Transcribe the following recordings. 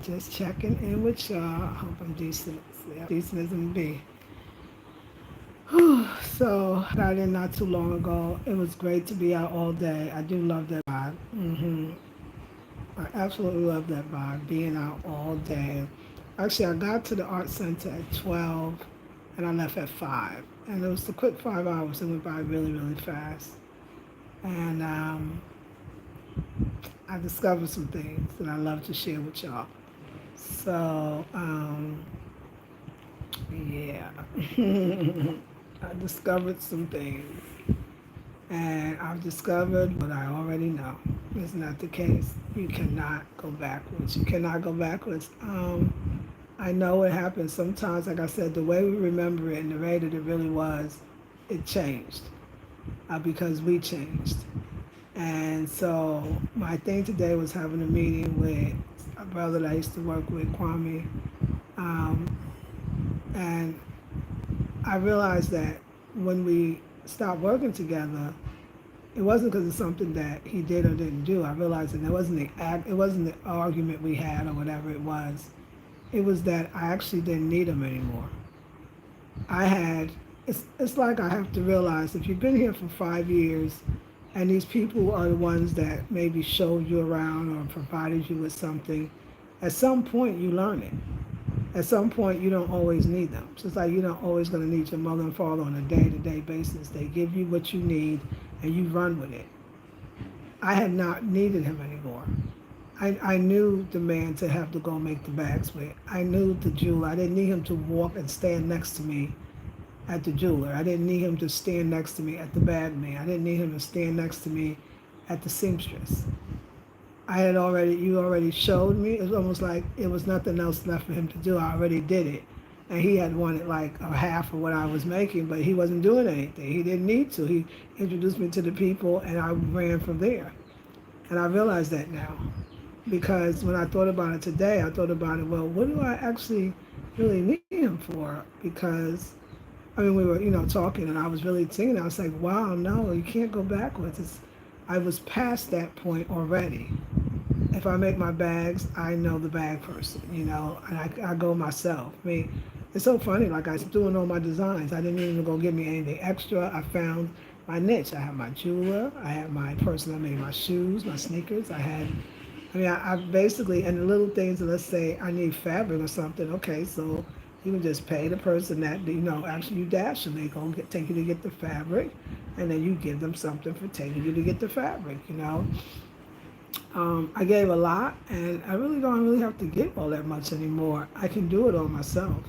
just checking in with y'all. I hope I'm decent. Yeah, decent as I'm be. So, got in not too long ago. It was great to be out all day. I do love that vibe. I absolutely love that vibe, being out all day. Actually, I got to the art center at 12 and I left at 5. And it was a quick 5 hours. It went by really, really fast. And I discovered some things that I love to share with y'all. So, yeah. I discovered some things. And I've discovered what I already know. It's not the case. You cannot go backwards. You cannot go backwards. I know it happens sometimes. Like I said, the way we remember it and the way that it really was, it changed because we changed. And so my thing today was having a meeting with a brother that I used to work with, Kwame, um, and I realized that when we stopped working together, it wasn't because of something that he did or didn't do. I realized that it wasn't the argument we had or whatever it was. It was that I actually didn't need him anymore. I had it's like I have to realize if you've been here for 5 years and these people are the ones that maybe showed you around or provided you with something, at some point you learn it. At some point you don't always need them. Just like you're not always going to need your mother and father on a day-to-day basis. They give you what you need and you run with it. I had not needed him anymore. I knew the man to have to go make the bags with. I knew the jeweler. I didn't need him to walk and stand next to me at the jeweler. I didn't need him to stand next to me at the bag man. I didn't need him to stand next to me at the seamstress. You already showed me. It was almost like it was nothing else left for him to do. I already did it. And he had wanted like a half of what I was making, but he wasn't doing anything. He didn't need to. He introduced me to the people and I ran from there. And I realize that now. Because when I thought about it today, I thought about it, well, what do I actually really need him for? Because, I mean, we were, talking and I was really thinking, I was like, wow, no, you can't go backwards. I was past that point already. If I make my bags, I know the bag person, and I go myself. I mean, it's so funny, like I was doing all my designs. I didn't even go get me anything extra. I found my niche. I have my jeweler. I have my person that made my shoes, my sneakers. I basically, and the little things, let's say I need fabric or something, okay, so you can just pay the person that, actually you dash them. They go take you to get the fabric, and then you give them something for taking you to get the fabric. I gave a lot, and I really don't really have to give all that much anymore. I can do it all myself.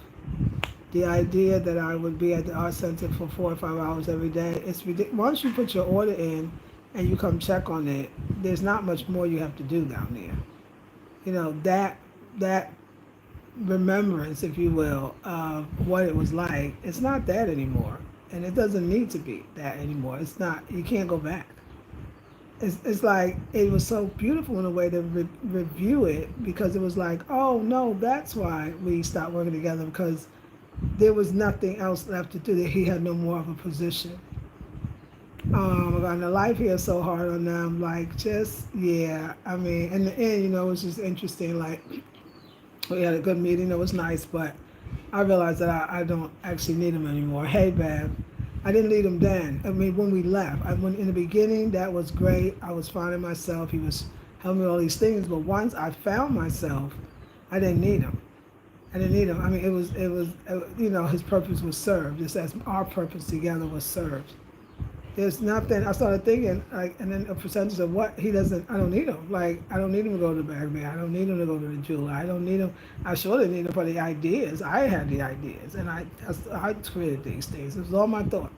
The idea that I would be at the art center for 4 or 5 hours every day, it's ridiculous. Once you put your order in and you come check on it, there's not much more you have to do down there. That remembrance, if you will, of what it was like, it's not that anymore. And it doesn't need to be that anymore. It's not, you can't go back. It's like it was so beautiful in a way to review it because it was like, oh no, that's why we stopped working together because there was nothing else left to do. That he had no more of a position. And the life here is so hard on them. Like, just yeah. I mean, in the end, it was just interesting. Like, we had a good meeting. It was nice, but I realized that I don't actually need him anymore. Hey, Bab. I didn't need him then. I mean, when we left, in the beginning, that was great. I was finding myself. He was helping me with all these things. But once I found myself, I didn't need him. I didn't need him. I mean, it was, his purpose was served, just as our purpose together was served. There's nothing. I started thinking, like, and then a percentage of what he doesn't. I don't need him. Like, I don't need him to go to the bag man. I don't need him to go to the jeweler. I don't need him. I sure didn't need him for the ideas. I had the ideas, and I created these things. It was all my thought.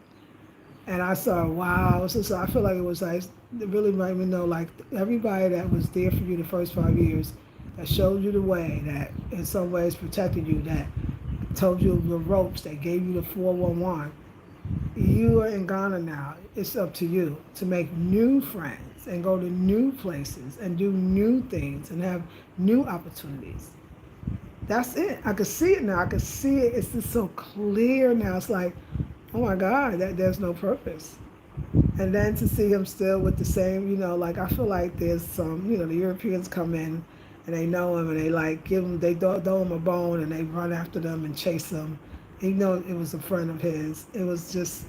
And I saw, wow. So I feel like it was like it really made me know, like everybody that was there for you the first 5 years, that showed you the way, that in some ways protected you, that told you the ropes, that gave you the 411. You are in Ghana now. It's up to you to make new friends and go to new places and do new things and have new opportunities. That's it. I can see it now. I can see it. It's just so clear now. It's like, oh my God, that there's no purpose. And then to see him still with the same, like I feel like there's some, the Europeans come in and they know him, and they like give him, they throw him a bone, and they run after them and chase them. Even though it was a friend of his, it was just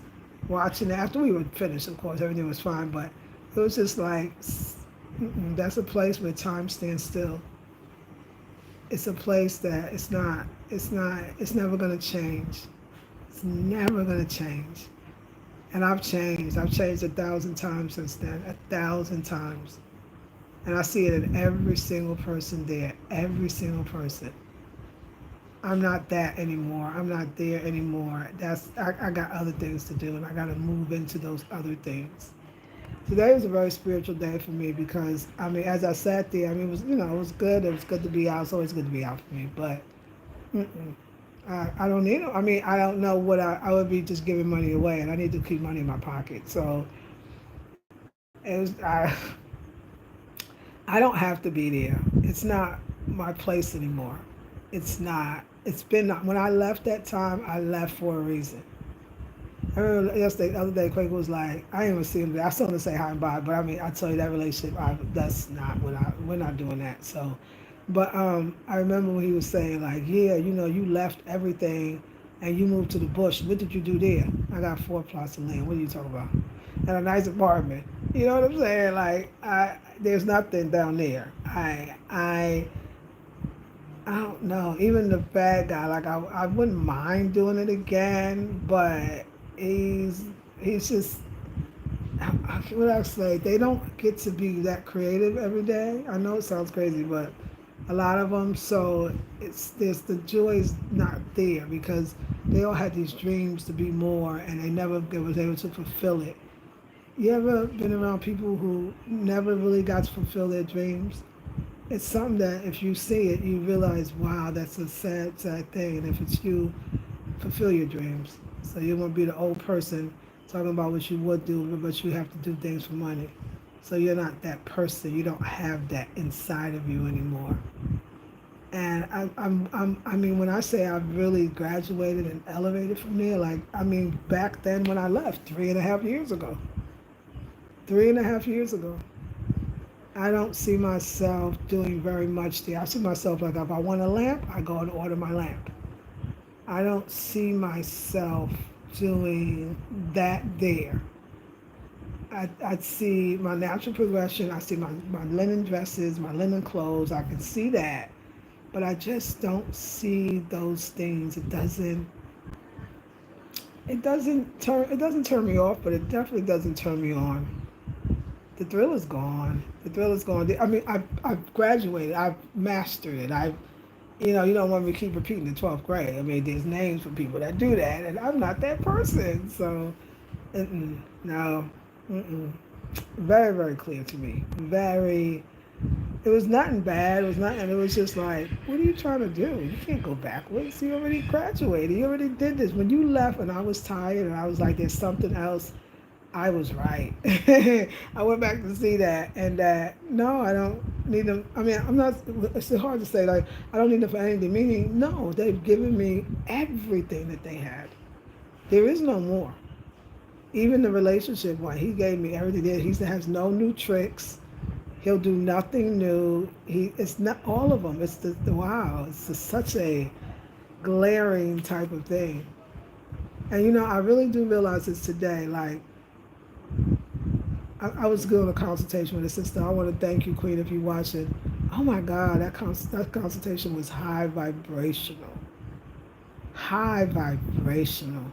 watching it. After we were finished, of course, everything was fine, but it was just like, that's a place where time stands still. It's a place that it's never going to change. It's never going to change. And I've changed. I've changed 1,000 times since then, 1,000 times. And I see it in every single person there, every single person. I'm not that anymore. I'm not there anymore. I got other things to do, and I got to move into those other things. Today was a very spiritual day for me because as I sat there, it was it was good. It was good to be out. It's always good to be out for me, but mm-mm, I don't need it. I don't know what I would be just giving money away, and I need to keep money in my pocket. So I don't have to be there. It's not my place anymore. It's not. It's been when I left that time. I left for a reason. I remember yesterday, the other day, Quaker was like, I didn't even see him there. I saw him to say hi and bye, but I tell you that relationship, that's not what we're not doing that. So, but I remember when he was saying like, yeah, you left everything and you moved to the bush. What did you do there? I got 4 plots of land. What are you talking about? And a nice apartment. You know what I'm saying? Like, there's nothing down there. I don't know. Even the bad guy, like I wouldn't mind doing it again, but he's he's just what I say. They don't get to be that creative every day. I know it sounds crazy, but a lot of them. So there's the joy is not there because they all had these dreams to be more, and they never was able to fulfill it. You ever been around people who never really got to fulfill their dreams? It's something that if you see it, you realize, wow, that's a sad, sad thing. And if it's you, fulfill your dreams. So you won't be the old person talking about what you would do, but you have to do things for money. So you're not that person. You don't have that inside of you anymore. And when I say I've really graduated and elevated from there, like, back then when I left 3.5 years ago, 3.5 years ago, I don't see myself doing very much there. I see myself like if I want a lamp, I go and order my lamp. I don't see myself doing that there. I see my natural progression. I see my linen dresses, my linen clothes. I can see that. But I just don't see those things. It doesn't turn me off, but it definitely doesn't turn me on. The thrill is gone. The thrill is gone. I've graduated. I've mastered it. You don't want me to keep repeating the 12th grade. There's names for people that do that, and I'm not that person. So, no, very, very clear to me. Very. It was nothing bad. It was nothing. It was just like, what are you trying to do? You can't go backwards. You already graduated. You already did this. When you left, and I was tired, and I was like, there's something else. I was right. I went back to see that, and no, I don't need them. I'm not. It's hard to say like I don't need them for anything. Meaning, no, they've given me everything that they had. There is no more. Even the relationship one, he gave me everything. He has no new tricks. He'll do nothing new. It's not all of them. It's the wow. It's just such a glaring type of thing. And I really do realize this today. Like I was doing a consultation with a sister. I want to thank you, Queen, if you watch it. Oh my God, that consultation was high vibrational. High vibrational.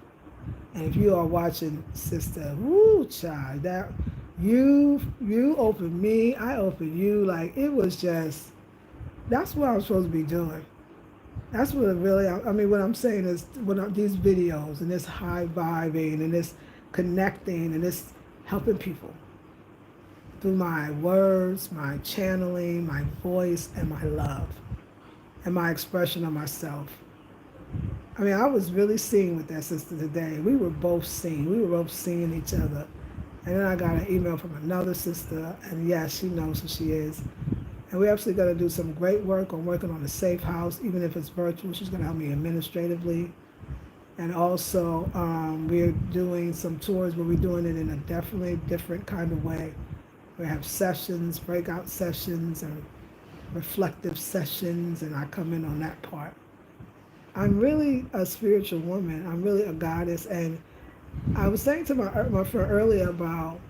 And if you are watching, sister, woo, child, that you opened me, I opened you. Like it was just, that's what I'm supposed to be doing. That's what it really. What I'm saying is, these videos and this high vibing and this connecting and this helping people through my words, my channeling, my voice, and my love, and my expression of myself. I was really seeing with that sister today. We were both seeing. We were both seeing each other. And then I got an email from another sister, and yes, she knows who she is. And we're actually going to do some great work on working on a safe house, even if it's virtual. She's going to help me administratively. And also, we're doing some tours, but we're doing it in a definitely different kind of way. We have sessions, breakout sessions, and reflective sessions, and I come in on that part. I'm really a spiritual woman. I'm really a goddess, and I was saying to my friend earlier about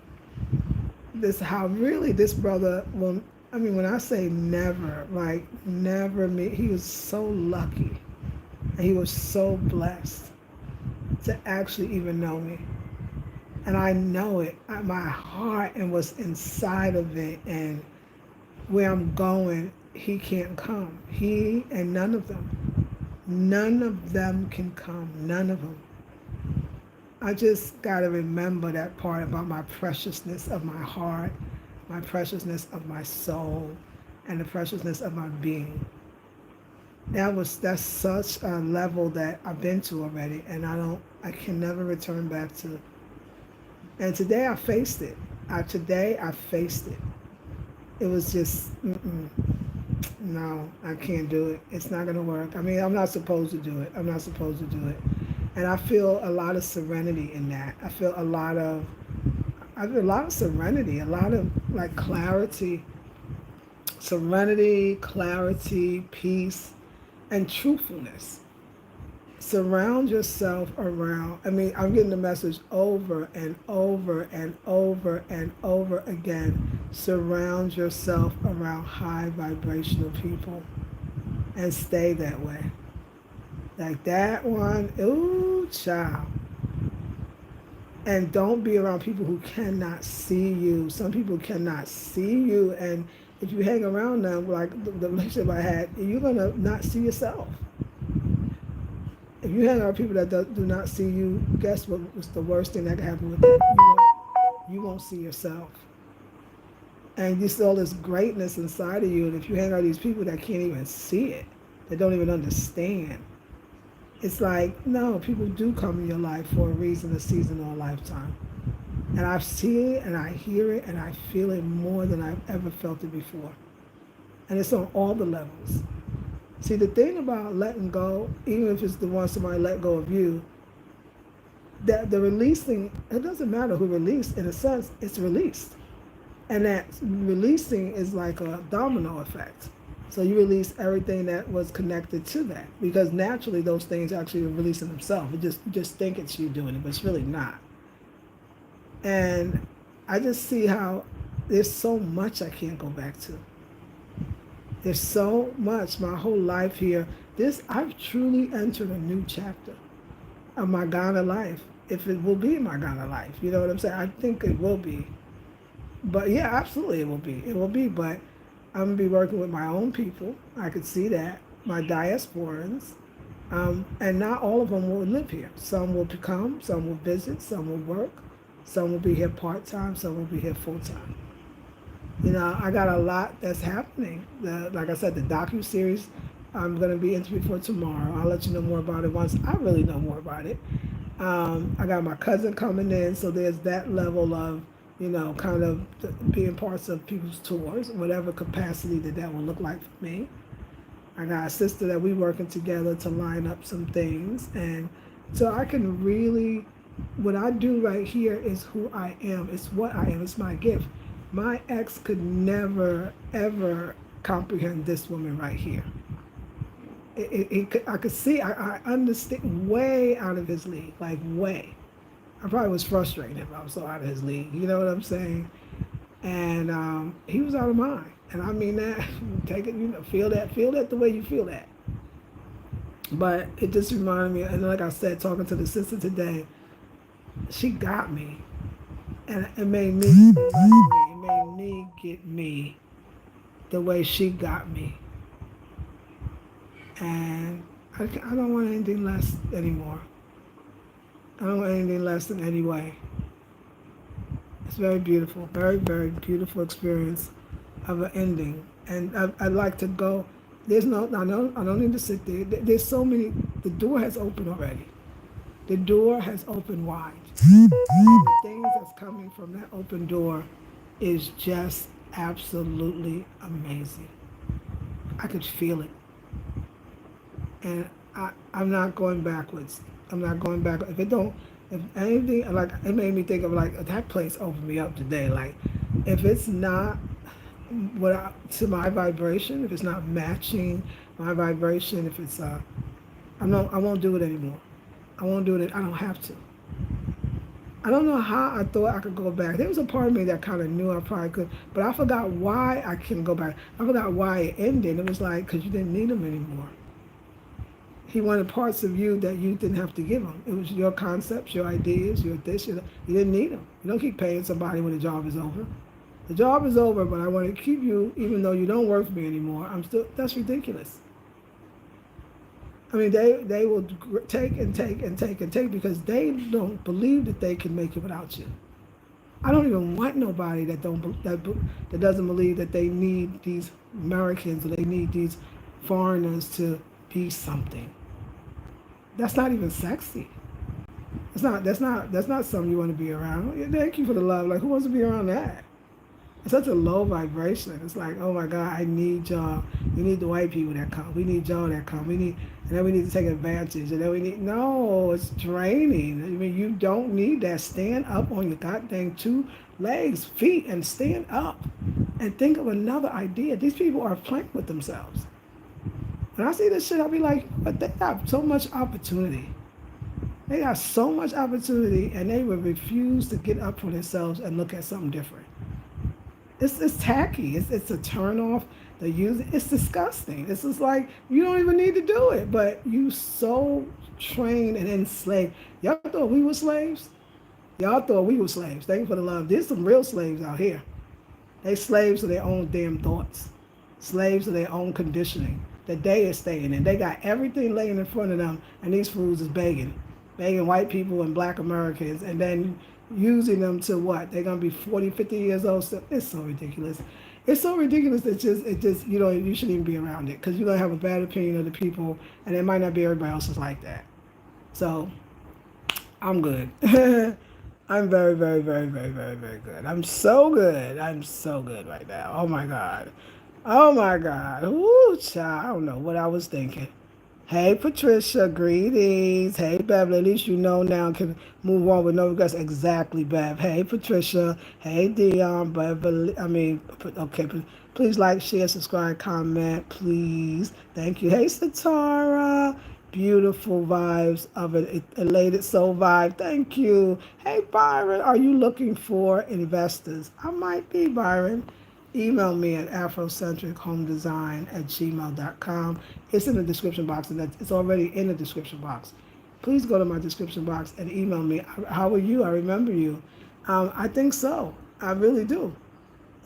this, how really this brother will. I mean, when I say never, like never me, he was so lucky, and he was so blessed to actually even know me. And I know it, my heart and what's inside of it, and where I'm going, he can't come. He and none of them can come. None of them. I just got to remember that part about my preciousness of my heart, my preciousness of my soul, and the preciousness of my being. That's such a level that I've been to already, and I can never return back to. And today I faced it. Today I faced it. It was just, no, I can't do it. It's not going to work. I mean, I'm not supposed to do it. I'm not supposed to do it. And I feel a lot of serenity in that. I feel a lot of serenity, a lot of like clarity, serenity, clarity, peace, and truthfulness. Surround yourself around, I mean, I'm getting the message over and over and over and over again. Surround yourself around high vibrational people and stay that way. Like that one, ooh, child. And don't be around people who cannot see you. Some people cannot see you, and if you hang around them, like the relationship I had, you're gonna not see yourself. If you hang around people that do not see you, guess what was the worst thing that could happen with that? You won't see yourself. And you see all this greatness inside of you, and if you hang out with these people that can't even see it, that don't even understand, it's like, no, people do come in your life for a reason, a season, or a lifetime. And I see it, and I hear it, and I feel it more than I've ever felt it before. And it's on all the levels. See, the thing about letting go, even if it's the one somebody let go of you, that the releasing, it doesn't matter who released, in a sense, it's released. And that releasing is like a domino effect. So you release everything that was connected to that, because naturally those things actually are releasing themselves. You just think it's you doing it, but it's really not. And I just see how there's so much I can't go back to. There's so much. My whole life here, I've truly entered a new chapter of my Ghana life, if it will be my Ghana life. You know what I'm saying? I think it will be. But yeah, absolutely it will be. It will be, but I'm going to be working with my own people. I could see that. My diasporans. And not all of them will live here. Some will come, some will visit, some will work, some will be here part-time, some will be here full-time. You know, I got a lot that's happening. Like I said, the docu-series I'm going to be interviewed for tomorrow. I'll let you know more about it once I really know more about it. I got my cousin coming in, so there's that level of, kind of being parts of people's tours, whatever capacity that will look like for me. I got a sister that we working together to line up some things, and so I can really, what I do right here is who I am. It's what I am. It's my gift. My ex could never, ever comprehend this woman right here. I could see, I understand, way out of his league, like way. I probably was frustrated if I was so out of his league, you know what I'm saying? And he was out of mine. And I mean that, take it, feel that the way you feel that. But it just reminded me, and like I said, talking to the sister today, she got me. And it made me get me the way she got me. And I don't want anything less anymore. I don't want anything less than any way. It's very beautiful, very, very beautiful experience of an ending. And I'd like to go. I don't need to sit there. There's so many, the door has opened already. The door has opened wide. And the things that's coming from that open door is just absolutely amazing. I could feel it. And I'm not going backwards. I'm not going back. If anything, like, it made me think of, like, that place opened me up today. Like, if it's not to my vibration, if it's not matching my vibration, if it's I won't do it anymore. I won't do it. I don't have to. I don't know how I thought I could go back. There was a part of me that kind of knew I probably could, but I forgot why I couldn't go back. I forgot why it ended. It was like because you didn't need him anymore. He wanted parts of you that you didn't have to give him. It was your concepts, your ideas, your this. You didn't need him. You don't keep paying somebody when the job is over. The job is over, but I want to keep you, even though you don't work for me anymore. I'm still. That's ridiculous. I mean, they will take and take and take and take because they don't believe that they can make it without you. I don't even want nobody that doesn't believe that they need these Americans or they need these foreigners to be something. That's not even sexy. That's not something you want to be around. Yeah, thank you for the love. Like who wants to be around that? It's such a low vibration. It's like, oh my God, I need y'all. We need the white people that come. We need y'all that come. And then we need to take advantage. And then no, it's draining. I mean, you don't need that. Stand up on your goddamn two legs, feet, and stand up and think of another idea. These people are playing with themselves. When I see this shit, I'll be like, but they got so much opportunity. They got so much opportunity, and they will refuse to get up for themselves and look at something different. It's tacky. It's a turn off. The use it's disgusting. It's just like you don't even need to do it, but you so trained and enslaved. Y'all thought we were slaves? Y'all thought we were slaves. Thank you for the love. There's some real slaves out here. They slaves to their own damn thoughts. Slaves to their own conditioning. The day is staying in. They got everything laying in front of them, and these fools is begging white people and black Americans, and then using them to what? They're gonna be 40, 50 years old. So it's so ridiculous. It's so ridiculous that you shouldn't even be around it because you're gonna have a bad opinion of the people, and it might not be everybody else is like that. So I'm good. I'm very, very, very, very, very, very good. I'm so good. I'm so good right now. Oh my God. Oh my God. Ooh, child. I don't know what I was thinking. Hey Patricia, greetings. Hey Beverly, at least you know now can move on with no regrets. Exactly, Bev. Hey Patricia. Hey Dion, Beverly. Okay. Please like, share, subscribe, comment, please. Thank you. Hey Satara. Beautiful vibes of an elated soul vibe. Thank you. Hey Byron, are you looking for investors? I might be, Byron. Email me at afrocentrichomedesign@gmail.com. It's in the description box, and it's already in the description box. Please go to my description box and email me. How are you? I remember you. I think so. I really do.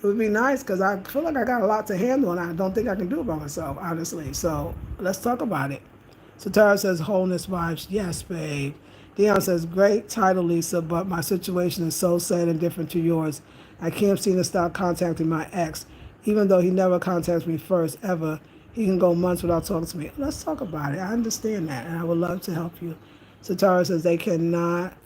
It would be nice because I feel like I got a lot to handle, and I don't think I can do it by myself, honestly. So let's talk about it. So Tara says, wholeness vibes. Yes, babe. Dion says, great title, Lisa, but my situation is so sad and different to yours. I can't seem to stop contacting my ex. Even though he never contacts me first, ever, he can go months without talking to me. Let's talk about it. I understand that, and I would love to help you. So Tara says, they cannot.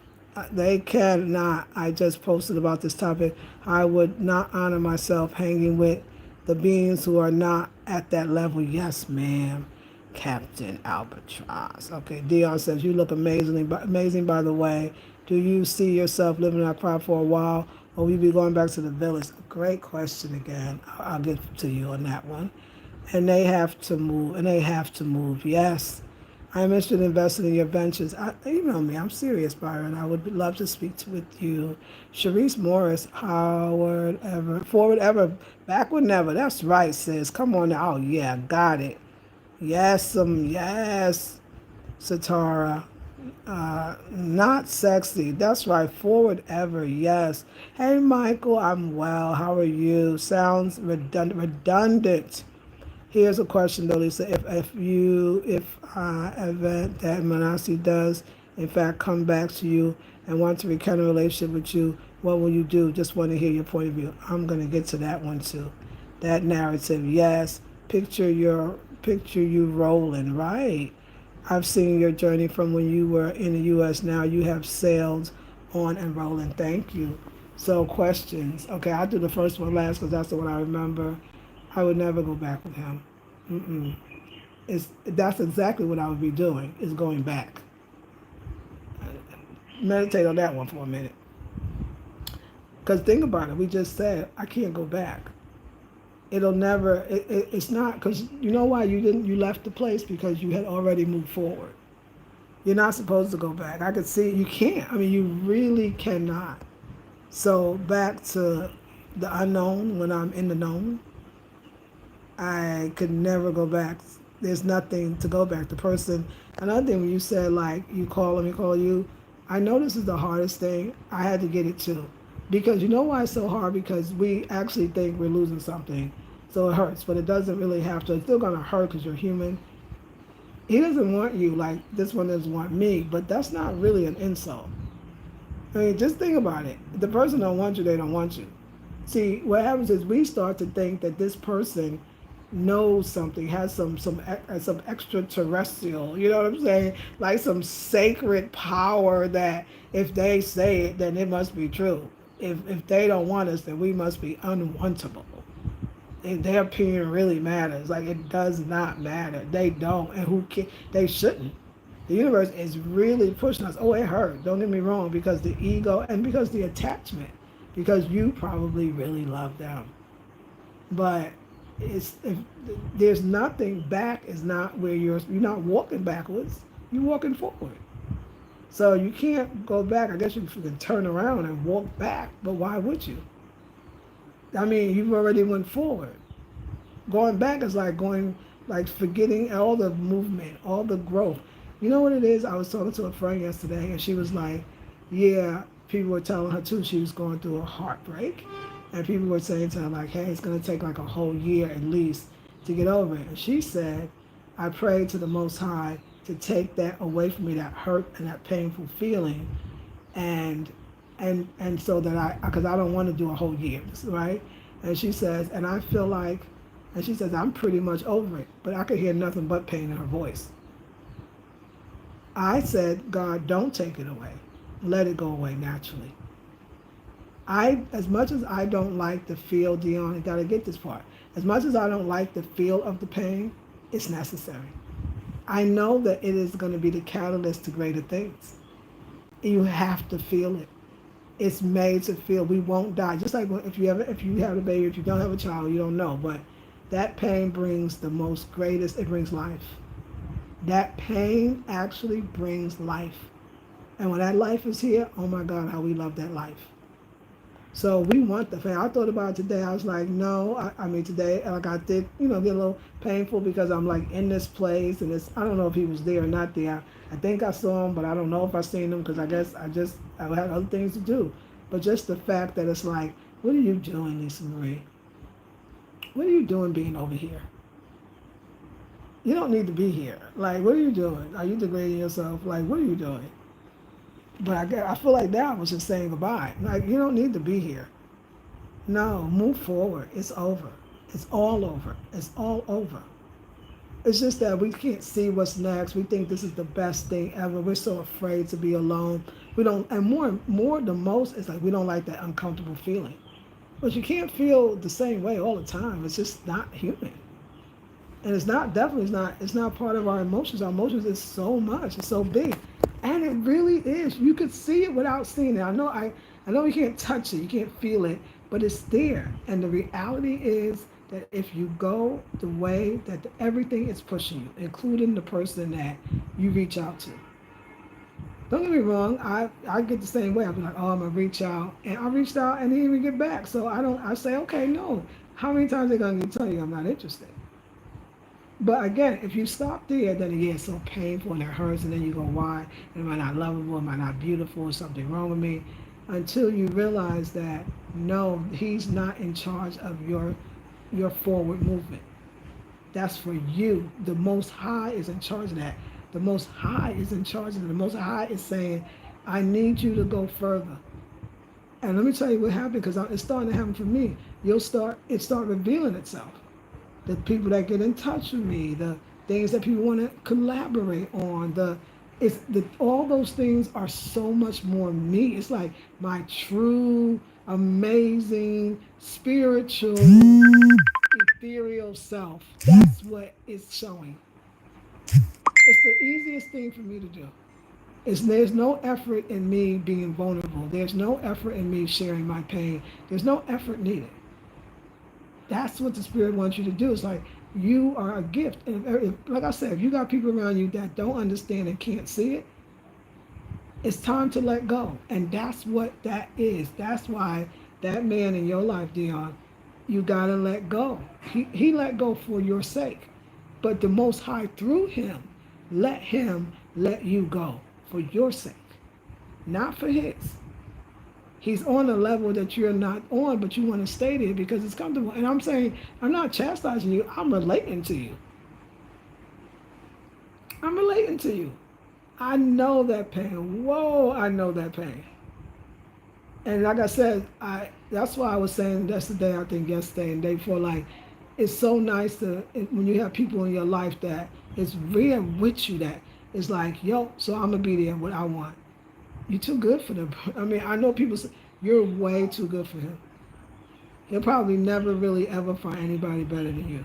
They cannot. I just posted about this topic. I would not honor myself hanging with the beings who are not at that level. Yes, ma'am. Captain Albatross. Okay, Dion says, you look amazing by the way. Do you see yourself living in Accra for a while, or will you be going back to the village? Great question again. I'll get to you on that one. And they have to move, Yes. I'm interested in investing in your ventures. Email me. I'm serious, Byron. I would love to speak with you. Sharice Morris, forward ever, backward never. That's right, sis. Come on now. Oh, yeah, got it. Yes, Satara. Not sexy. That's right. Forward ever. Yes. Hey, Michael. I'm well. How are you? Sounds redundant. Here's a question, though, Lisa. If event that Manasi does, in fact, come back to you and want to rekindle a relationship with you, what will you do? Just want to hear your point of view. I'm gonna get to that one too. That narrative, yes. Picture you rolling, right? I've seen your journey from when you were in the U.S. Now you have sailed on and rolling. Thank you. So questions. Okay, I'll do the first one last because that's the one I remember. I would never go back with him. Mm-mm. That's exactly what I would be doing, is going back. Meditate on that one for a minute. Because think about it. We just said, I can't go back. It'll never. It's not because you know why you didn't. You left the place because you had already moved forward. You're not supposed to go back. I could see you can't. I mean, you really cannot. So back to the unknown when I'm in the known, I could never go back. There's nothing to go back. The person, another thing when you said like you call them, you call you, I know this is the hardest thing. I had to get it too. Because you know why it's so hard? Because we actually think we're losing something. So it hurts, but it doesn't really have to. It's still going to hurt because you're human. He doesn't want you like this one doesn't want me, but that's not really an insult. I mean, just think about it. If the person don't want you, they don't want you. See, what happens is we start to think that this person knows something, has some extraterrestrial, you know what I'm saying? Like some sacred power that if they say it, then it must be true. If they don't want us, then we must be unwantable. And their opinion really matters. Like it does not matter. They don't, and who can? They shouldn't. The universe is really pushing us. Oh, it hurt. Don't get me wrong, because the ego and because the attachment, because you probably really love them. But it's if there's nothing back is not where you're not walking backwards. You're walking forward. So you can't go back. I guess you can turn around and walk back, but why would you? I mean, you've already went forward. Going back is like going, like forgetting all the movement, all the growth. You know what it is? I was talking to a friend yesterday, and she was like, "Yeah." People were telling her too she was going through a heartbreak, and people were saying to her like, "Hey, it's gonna take like a whole year at least to get over it." And she said, "I prayed to the Most High to take that away from me, that hurt and that painful feeling, and and so that because I don't want to do a whole year, right?" And she says, and I feel like, and she says, I'm pretty much over it, but I could hear nothing but pain in her voice. I said, God, don't take it away. Let it go away naturally. As much as I don't like the feel, Dion, you gotta get this part. As much as I don't like the feel of the pain, it's necessary. I know that it is going to be the catalyst to greater things. You have to feel it. It's made to feel. We won't die. Just like if you have a baby, if you don't have a child, you don't know. But that pain brings the most greatest. It brings life. That pain actually brings life. And when that life is here, oh my God, how we love that life. So we want the pain. I thought about it today. I was like, no, I mean today, like I did, get a little painful because I'm like in this place and I don't know if he was there or not there. I think I saw him, but I don't know if I seen him because I guess I had other things to do. But just the fact that it's like, what are you doing, Lisa Marie? What are you doing being over here? You don't need to be here. Like, what are you doing? Are you degrading yourself? Like, what are you doing? But I feel like that was just saying goodbye. Like, you don't need to be here. No, move forward. It's over. It's all over. It's all over. It's just that we can't see what's next. We think this is the best thing ever. We're so afraid to be alone. We don't, and more the most, it's like we don't like that uncomfortable feeling. But you can't feel the same way all the time. It's just not human. And it's not part of our emotions. Our emotions is so much. It's so big. And it really is. You could see it without seeing it. I know you can't touch it, you can't feel it, but it's there. And the reality is that if you go the way that everything is pushing you, including the person that you reach out to. Don't get me wrong, I get the same way. I'll be like, oh, I'm gonna reach out. And I reached out and didn't even get back. So I say, okay, no. How many times are they gonna tell you I'm not interested? But again, if you stop there, then it gets so painful and it hurts, and then you go, why? Am I not lovable? Am I not beautiful? Is something wrong with me? Until you realize that no, he's not in charge of your forward movement. That's for you. The Most High is in charge of that. The Most High is in charge of it. The Most High is saying, I need you to go further. And let me tell you what happened, because it's starting to happen for me. It start revealing itself. The people that get in touch with me, the things that people want to collaborate on, all those things are so much more me. It's like my true, amazing, spiritual, ethereal self. That's what it's showing. It's the easiest thing for me to do. There's no effort in me being vulnerable. There's no effort in me sharing my pain. There's no effort needed. That's what the Spirit wants you to do. It's like you are a gift. And like I said, if you got people around you that don't understand and can't see it, it's time to let go. And that's what that is. That's why that man in your life, Dion, you got to let go. He let go for your sake. But the Most High, through him let you go for your sake, not for his. He's on a level that you're not on, but you want to stay there because it's comfortable. And I'm saying, I'm not chastising you. I'm relating to you. I'm relating to you. I know that pain. Whoa, I know that pain. And like I said, that's why I was saying yesterday, I think yesterday and day before, like, it's so nice when you have people in your life that is real with you, that it's like, yo, so I'm gonna be there what I want. You're too good for them. I mean, I know people say you're way too good for him. He'll probably never really ever find anybody better than you.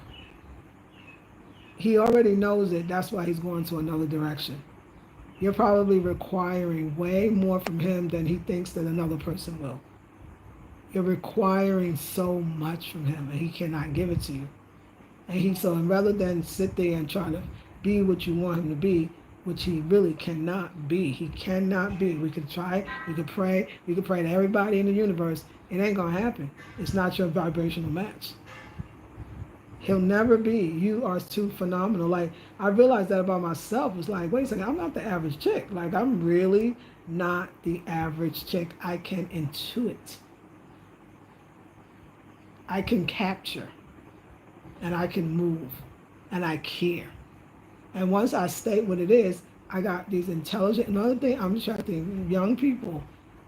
He already knows it. That's why he's going to another direction. You're probably requiring way more from him than he thinks that another person will. You're requiring so much from him, and he cannot give it to you. And rather than sit there and try to be what you want him to be, which he really cannot be. He cannot be. We could try, we could pray to everybody in the universe. It ain't gonna happen. It's not your vibrational match. He'll never be. You are too phenomenal. Like, I realized that about myself. It's like, wait a second, I'm not the average chick. Like, I'm really not the average chick. I can intuit. I can capture. And I can move. And I care. And once I state what it is, I got these intelligent. Another thing, I'm attracting young people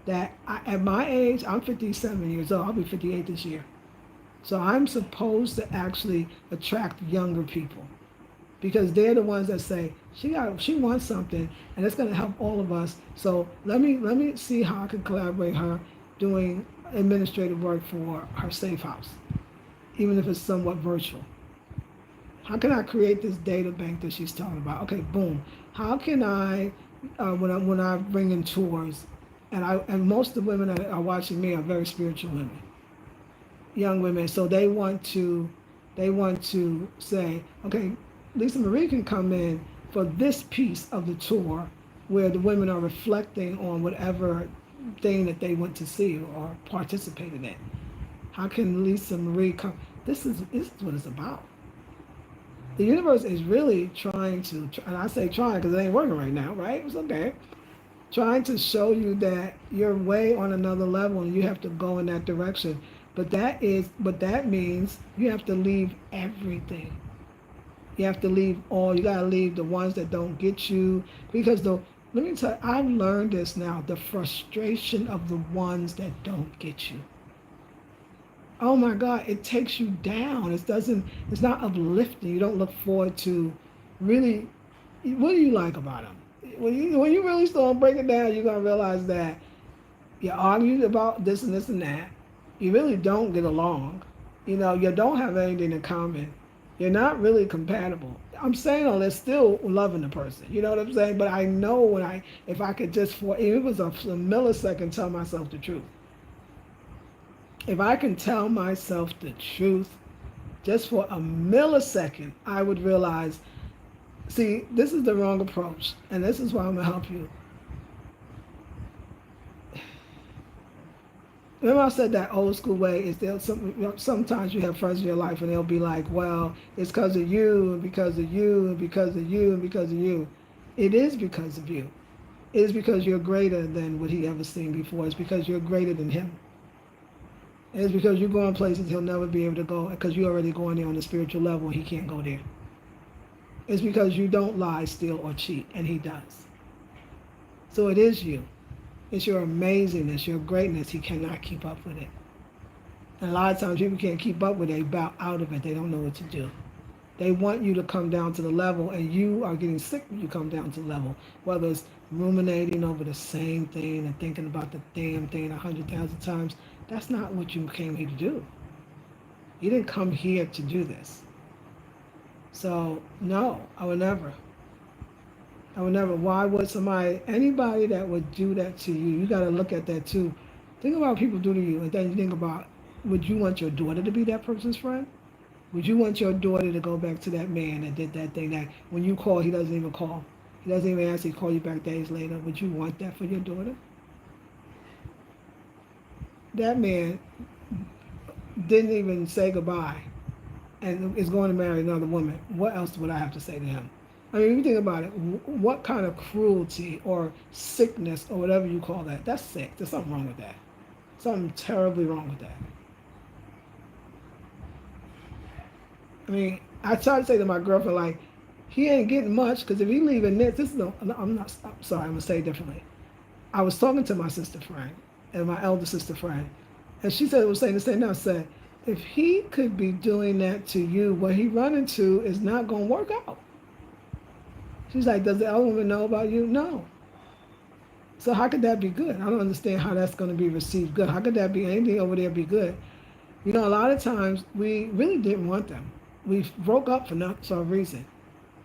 at my age, I'm 57 years old. I'll be 58 this year. So I'm supposed to actually attract younger people because they're the ones that say she wants something and it's going to help all of us. So let me see how I can collaborate her doing administrative work for her safe house, even if it's somewhat virtual. How can I create this data bank that she's talking about? Okay, boom. How can I when I bring in tours, and most of the women that are watching me are very spiritual women, young women, so they want to say, okay, Lisa Marie can come in for this piece of the tour where the women are reflecting on whatever thing that they went to see or participated in. How can Lisa Marie come? This is what it's about. The universe is really trying to, and I say trying because it ain't working right now, right? It's okay. Trying to show you that you're way on another level and you have to go in that direction. But that means you have to leave everything. You have to leave all. You gotta leave the ones that don't get you. Because let me tell you, I've learned this now, the frustration of the ones that don't get you. Oh my God, it takes you down. It's not uplifting. You don't look forward to really, what do you like about them? When you really start breaking it down, you're gonna realize that you argued about this and that. You really don't get along. You don't have anything in common. You're not really compatible. I'm saying all this, still loving the person. You know what I'm saying? But I know if I could just if it was a millisecond, tell myself the truth. If I can tell myself the truth, just for a millisecond, I would realize, see, this is the wrong approach, and this is why I'm gonna help you. Remember I said that old school way is sometimes you have friends in your life and they'll be like, well, it's because of you and because of you and because of you and because of you. It is because of you. It is because you're greater than what he ever seen before. It's because you're greater than him. It's because you're going places he'll never be able to go because you're already going there on a spiritual level and he can't go there. It's because you don't lie, steal, or cheat, and he does. So it is you. It's your amazingness, your greatness. He cannot keep up with it. And a lot of times people can't keep up with it. They bow out of it. They don't know what to do. They want you to come down to the level, and you are getting sick when you come down to the level. Whether it's ruminating over the same thing and thinking about the damn thing 100,000 times. That's not what you came here to do. You didn't come here to do this. So, no, I would never. Why would anybody that would do that to you, you got to look at that too. Think about what people do to you, and then you think about would you want your daughter to be that person's friend? Would you want your daughter to go back to that man that did that thing that when you call, he doesn't even call? He doesn't even answer, he call you back days later. Would you want that for your daughter? That man didn't even say goodbye and is going to marry another woman. What else would I have to say to him? I mean, if you think about it, what kind of cruelty or sickness or whatever you call that, that's sick. There's something wrong with that. Something terribly wrong with that. I mean, I try to say to my girlfriend, like, he ain't getting much because if he leaving this is no, I'm sorry, I'm going to say it differently. I was talking to my sister friend and my elder sister friend, and she said, was saying the same thing. I said, if he could be doing that to you, what he run into is not going to work out. She's like, does the other woman know about you? No. So how could that be good? I don't understand how that's going to be received good. How could that be anything over there be good? You know, a lot of times we really didn't want them. We broke up for not some reason.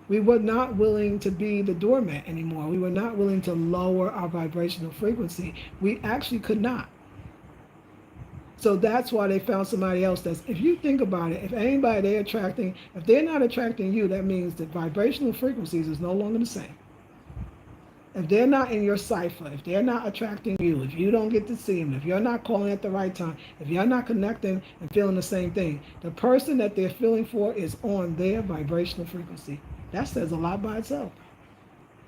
We were not willing to be the doormat anymore. We were not willing to lower our vibrational frequency. We actually could not. So that's why they found somebody else that's, if you think about it, if anybody they're attracting, if they're not attracting you, that means the vibrational frequencies is no longer the same. If they're not in your cipher, if they're not attracting you, if you don't get to see them, if you're not calling at the right time, if you're not connecting and feeling the same thing, the person that they're feeling for is on their vibrational frequency. That says a lot by itself.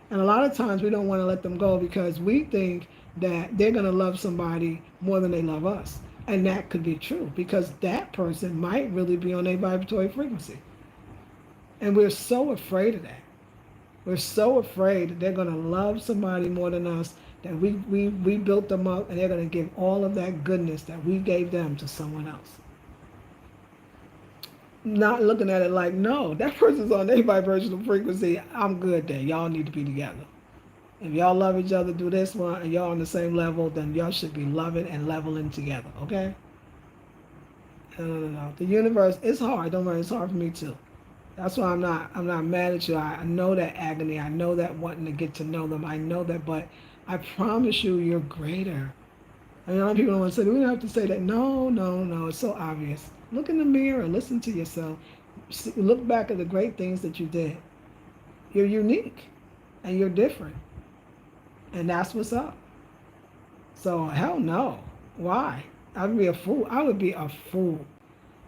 And a lot of times we don't want to let them go because we think that they're going to love somebody more than they love us. And that could be true because that person might really be on a vibratory frequency. And we're so afraid of that. We're so afraid that they're going to love somebody more than us, that we built them up and they're going to give all of that goodness that we gave them to someone else. Not looking at it like, no, that person's on their vibrational frequency. I'm good there. Y'all need to be together. If y'all love each other, do this one, and y'all on the same level, then y'all should be loving and leveling together, okay? No. The universe, it's hard. Don't worry, it's hard for me too. That's why I'm not mad at you. I know that agony. I know that wanting to get to know them. I know that, but I promise you, you're greater. I mean, a lot of people don't want to say, we don't have to say that. No. It's so obvious. Look in the mirror. Listen to yourself. Look back at the great things that you did. You're unique, and you're different. And that's what's up. So, hell no. Why? I would be a fool. I would be a fool.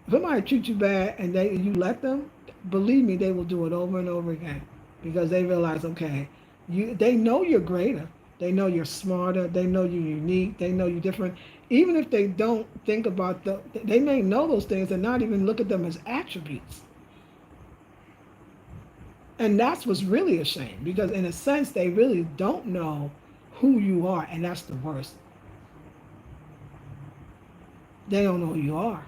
If somebody treats you bad and you let them, believe me, they will do it over and over again because they realize, okay, they know you're greater. They know you're smarter. They know you're unique. They know you're different. Even if they don't think about they may know those things and not even look at them as attributes. And that's what's really a shame because in a sense, they really don't know who you are, and that's the worst. They don't know who you are.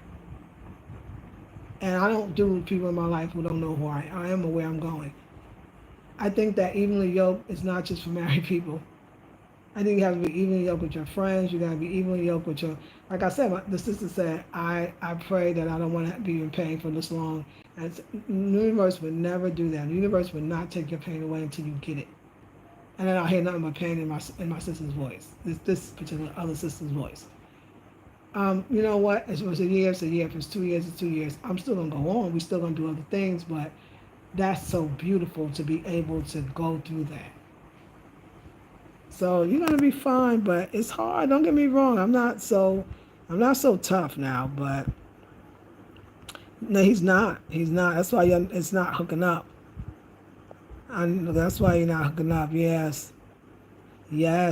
And I don't deal with people in my life who don't know who I am or where I'm going. I think that evenly yoked is not just for married people. I think you have to be evenly yoked with your friends. You got to be evenly yoked with your, like I said, the sister said, I pray that I don't want to be in pain for this long. And the universe would never do that. The universe would not take your pain away until you get it. And then I'll hear nothing but pain in my sister's voice, this particular other sister's voice. You know what? If it was a year, it's a year. If it's 2 years, it's 2 years. I'm still going to go on. We're still going to do other things, but that's so beautiful to be able to go through that. So you're going to be fine, but it's hard. Don't get me wrong. I'm not so tough now, but no, he's not. He's not. That's why it's not hooking up. That's why you're not hooking up. Yes,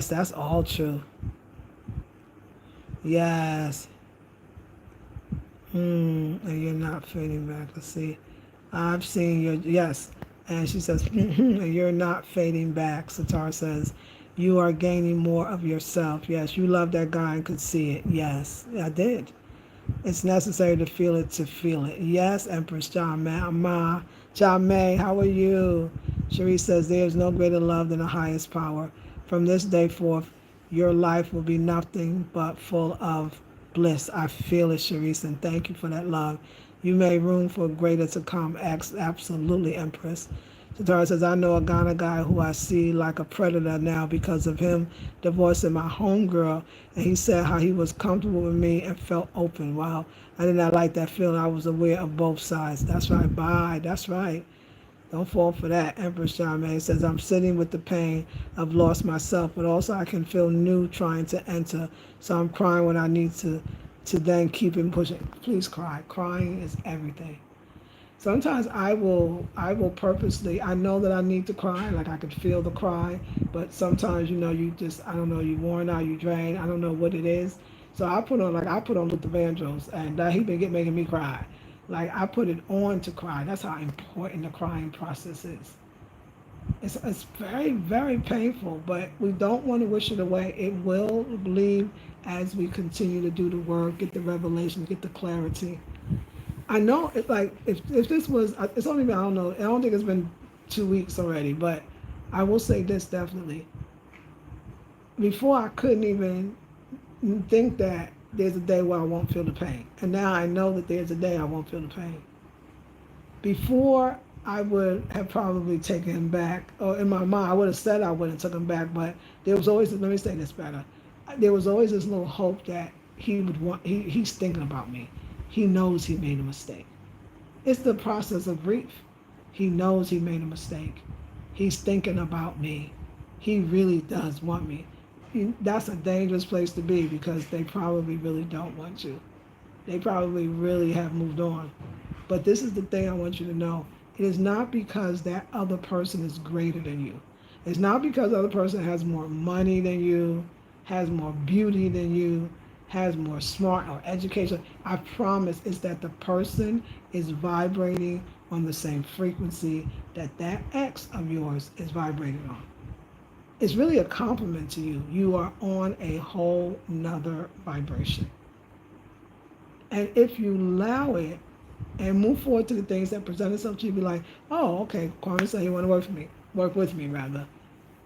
that's all true. Yes. And you're not fading back. Let's see. I've seen your, yes. And she says, and you're not fading back. Satar says, you are gaining more of yourself. Yes, you love that guy and could see it. Yes, I did. It's necessary to feel it. Yes, Empress John Ma. John May, how are you? Cherie says, there is no greater love than the highest power. From this day forth, your life will be nothing but full of bliss. I feel it, Sharice, and thank you for that love. You made room for greater to come. Absolutely, Empress. Satara says, I know a Ghana guy who I see like a predator now because of him divorcing my homegirl. And he said how he was comfortable with me and felt open. Wow. I did not like that feeling. I was aware of both sides. That's right. Bye. That's right. Don't fall for that. Empress Charmaine says, I'm sitting with the pain of lost myself, but also I can feel new trying to enter. So I'm crying when I need to then keep it pushing. Please cry. Crying is everything. Sometimes I will purposely, I know that I need to cry, like I could feel the cry, but sometimes, you just, I don't know, you worn out, you drained, I don't know what it is. So I put on Luther Vandross, and he been making me cry. Like I put it on to cry. That's how important the crying process is. It's very, very painful, but we don't want to wish it away. It will leave as we continue to do the work, get the revelation, get the clarity. I know it's like if this was it's only been, I don't think it's been 2 weeks already, but I will say this definitely. Before I couldn't even think that there's a day where I won't feel the pain, and now I know that there's a day I won't feel the pain. Before I would have probably taken him back, or in my mind I would have said I wouldn't took him back, but there was always, let me say this better. There was always this little hope that he would want. He's thinking about me. He knows he made a mistake. It's the process of grief. He knows he made a mistake. He's thinking about me. He really does want me. That's a dangerous place to be because they probably really don't want you. They probably really have moved on. But this is the thing I want you to know. It is not because that other person is greater than you. It's not because the other person has more money than you, has more beauty than you, has more smart or education. I promise it's that the person is vibrating on the same frequency that ex of yours is vibrating on. It's really a compliment to you. You are on a whole nother vibration. And if you allow it and move forward to the things that present itself to you, be like, oh, okay, Kwame said he want to work with me rather.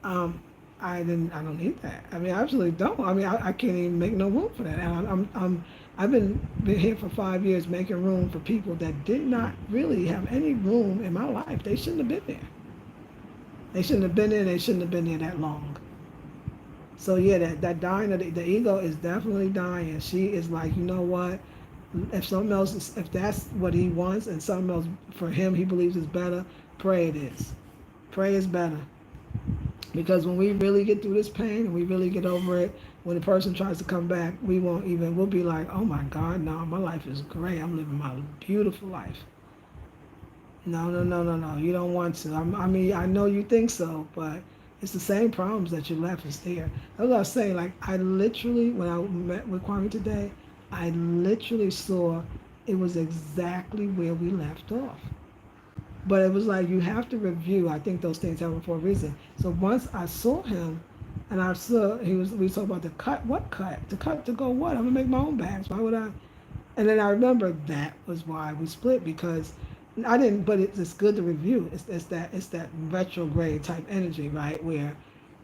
Um, I don't need that. I mean, I absolutely don't. I mean, I can't even make no room for that. And I've been here for 5 years making room for people that did not really have any room in my life. They shouldn't have been there. They shouldn't have been there. They shouldn't have been there that long. So yeah, that dying of the ego is definitely dying. She is like, you know what? If something else if that's what he wants and something else for him he believes is better, pray it is. Pray is better. Because when we really get through this pain and we really get over it, when the person tries to come back, we'll be like, oh my God, no, my life is great. I'm living my beautiful life. No, no, no, no, no. You don't want to. I mean, I know you think so, but it's the same problems that you left is there. That's what I was saying. Like, I literally, when I met with Kwame today, I literally saw it was exactly where we left off. But it was like you have to review. I think those things happen for a reason. So once I saw him, and I saw we talked about the cut. What cut? The cut to go what? I'm gonna make my own bags. Why would I? And then I remember that was why we split because I didn't. But it's good to review. It's that retrograde type energy, right? Where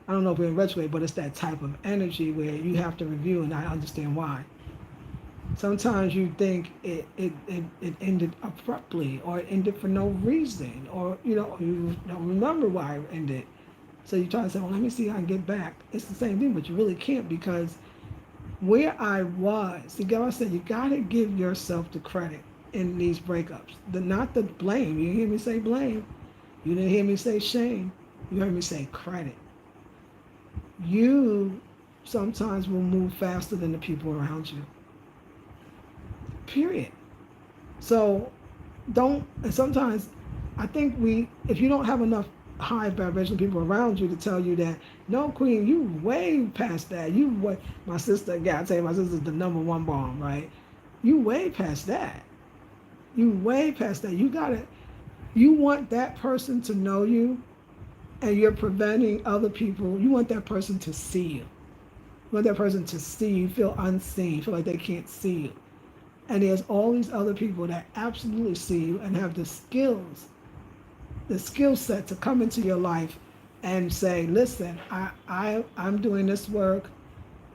I don't know if we're in retrograde, but it's that type of energy where you have to review, and I understand why. Sometimes you think it ended abruptly or it ended for no reason or you don't remember why it ended. So you try to say, well, let me see how I can get back. It's the same thing, but you really can't because where I was, see, God said you got to give yourself the credit in these breakups. Not the blame. You didn't hear me say blame. You didn't hear me say shame. You heard me say credit. You sometimes will move faster than the people around you. Period. So and sometimes I think if you don't have enough high vibrational people around you to tell you that, no, Queen, you way past that. My sister, yeah, I tell you, my sister's the number one bomb, right? You way past that. You way past that. You want that person to know you and you're preventing other people. You want that person to see you. You want that person to see you, feel unseen, feel like they can't see you. And there's all these other people that absolutely see you and have the skill set to come into your life and say, listen, I'm doing this work.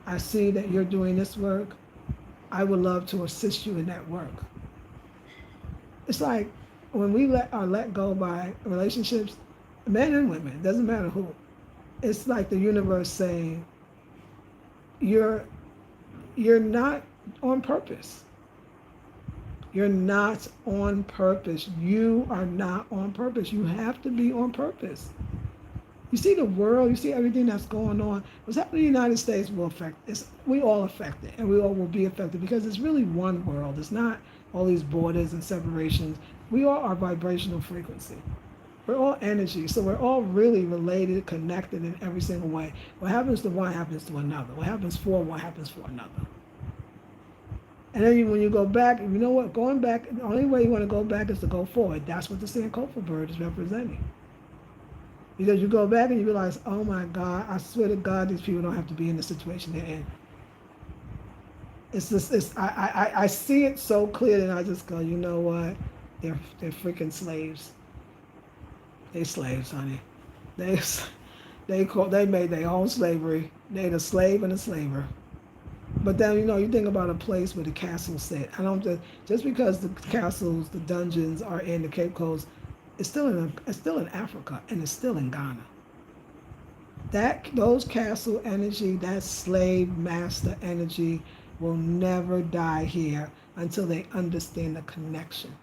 I see that you're doing this work. I would love to assist you in that work. It's like when we let go by relationships, men and women, it doesn't matter who. It's like the universe saying, you're you're not on purpose. You're not on purpose. You are not on purpose. You have to be on purpose. You see the world, you see everything that's going on. What's happening in the United States will affect it's we all affected and we all will be affected because it's really one world. It's not all these borders and separations. We all are vibrational frequency. We're all energy, so we're all really related, connected in every single way. What happens to one happens to another. What happens for one happens for another. And then when you go back, you know what? Going back, the only way you want to go back is to go forward. That's what the Sankofa bird is representing. Because you go back and you realize, oh my God, I swear to God, these people don't have to be in the situation they're in. It's just, I see it so clear, and I just go, you know what? They're freaking slaves. They slaves, honey. They made their own slavery. They the slave and the slaver. But then you think about a place where the castles sit. I don't just because the castles, the dungeons are in the Cape Coast, it's still in Africa and it's still in Ghana. Those castle energy, that slave master energy, will never die here until they understand the connection.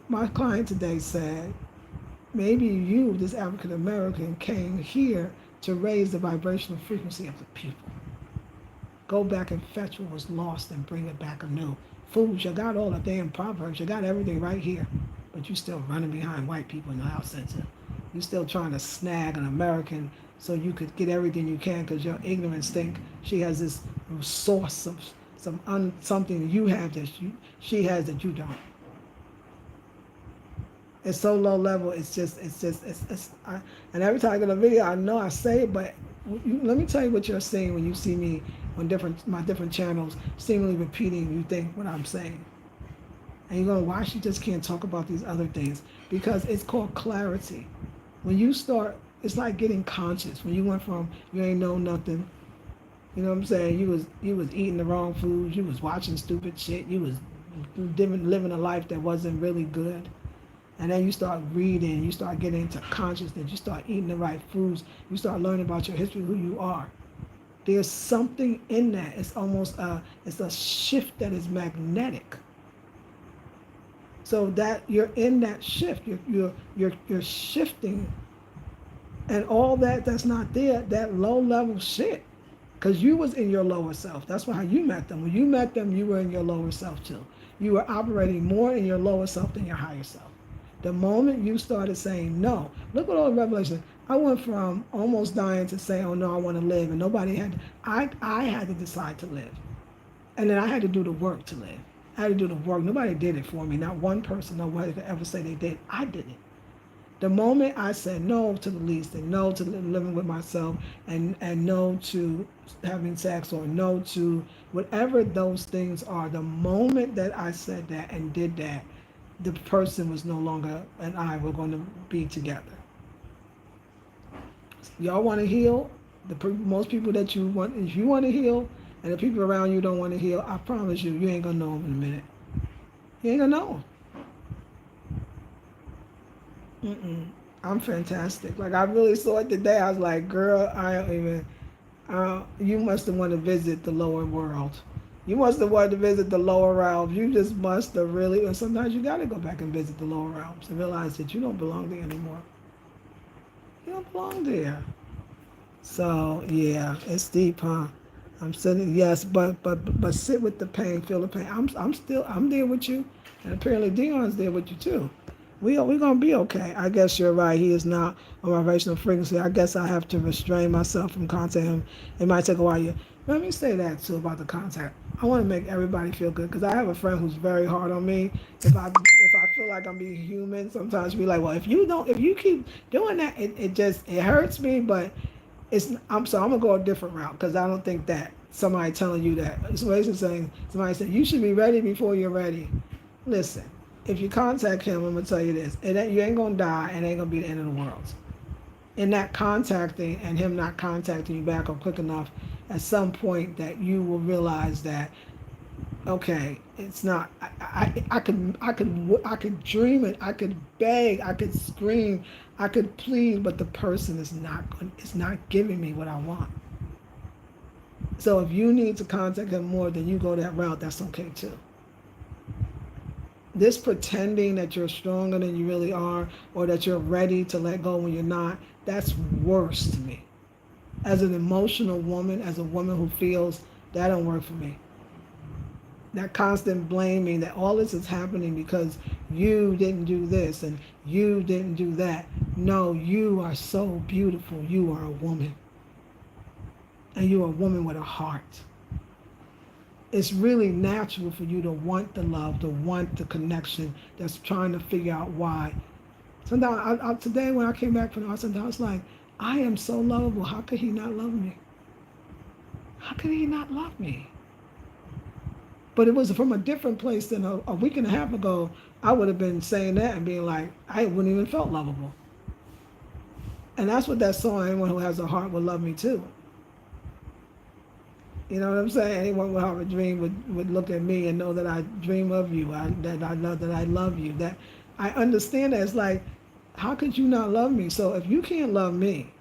My client today said, maybe you, this African American, came here to raise the vibrational frequency of the people. Go back and fetch what was lost and bring it back anew. Fools, you got all the damn proverbs, you got everything right here, but you still running behind white people in the house center. You still trying to snag an American so you could get everything you can because your ignorance think she has this source of something you have that she has that you don't. It's so low level. And every time I get a video, I know I say it, but let me tell you what you're saying when you see me on my different channels, seemingly repeating. You think what I'm saying, and you're going, why she just can't talk about these other things? Because it's called clarity. When you start, it's like getting conscious. When you went from you ain't know nothing, you know what I'm saying? You was eating the wrong foods. You was watching stupid shit. You was living a life that wasn't really good. And then you start reading, you start getting into consciousness, you start eating the right foods, you start learning about your history, who you are. There's something in that. It's almost it's a shift that is magnetic. So that you're in that shift, you're shifting, and all that's not there, that low level shit, because you was in your lower self. That's how you met them. When you met them, you were in your lower self too. You were operating more in your lower self than your higher self. The moment you started saying no, look at all the revelation. I went from almost dying to saying, oh no, I want to live, and nobody had. I had to decide to live, and then I had to do the work to live. I had to do the work. Nobody did it for me. Not one person, nobody could ever say they did. I did it. The moment I said no to the least, and no to living with myself, and no to having sex, or no to whatever those things are, the moment that I said that and did that, the person was no longer and I were going to be together. Y'all want to heal? Most people that you want, if you want to heal, and the people around you don't want to heal, I promise you, you ain't going to know them in a minute. You ain't going to know them. I'm fantastic. Like, I really saw it today. I was like, girl, I don't even, you must have wanted to visit the lower world. You must have wanted to visit the lower realms. You just must have really, and sometimes you got to go back and visit the lower realms and realize that you don't belong there anymore. You don't belong there. So, yeah, it's deep, huh? I'm sitting, yes, but sit with the pain, feel the pain. I'm there with you, and apparently Dion's there with you too. We're going to be okay. I guess you're right. He is not on my vibrational frequency. I guess I have to restrain myself from contacting him. It might take a while. Let me say that too about the contact. I want to make everybody feel good because I have a friend who's very hard on me. If I feel like I'm being human, sometimes she'll be like, well, if you keep doing that, it hurts me. But I'm gonna go a different route because I don't think that somebody telling you that. Somebody said you should be ready before you're ready. Listen, if you contact him, I'm gonna tell you this: you ain't gonna die, and it ain't gonna be the end of the world. In that contacting and him not contacting you back or quick enough, at some point that you will realize that Okay, it's not. I could dream it. I could beg. I could scream. I could plead, but the person is not. It's not giving me what I want. So if you need to contact him more, then you go that route. That's okay too. This pretending that you're stronger than you really are, or that you're ready to let go when you're not, that's worse to me. As an emotional woman, as a woman who feels, that don't work for me. That constant blaming that all this is happening because you didn't do this and you didn't do that. No, you are so beautiful. You are a woman. And you're a woman with a heart. It's really natural for you to want the love, to want the connection, that's trying to figure out why. Sometimes, today when I came back from the hospital, I was like, I am so lovable. How could he not love me? How could he not love me? But it was from a different place than a week and a half ago. I would have been saying that and being like, I wouldn't even felt lovable. And that's what that song, anyone who has a heart will love me too. You know what I'm saying? Anyone who have a dream would look at me and know that I dream of you, that I love you. That I understand that it's like, how could you not love me? So if you can't love me,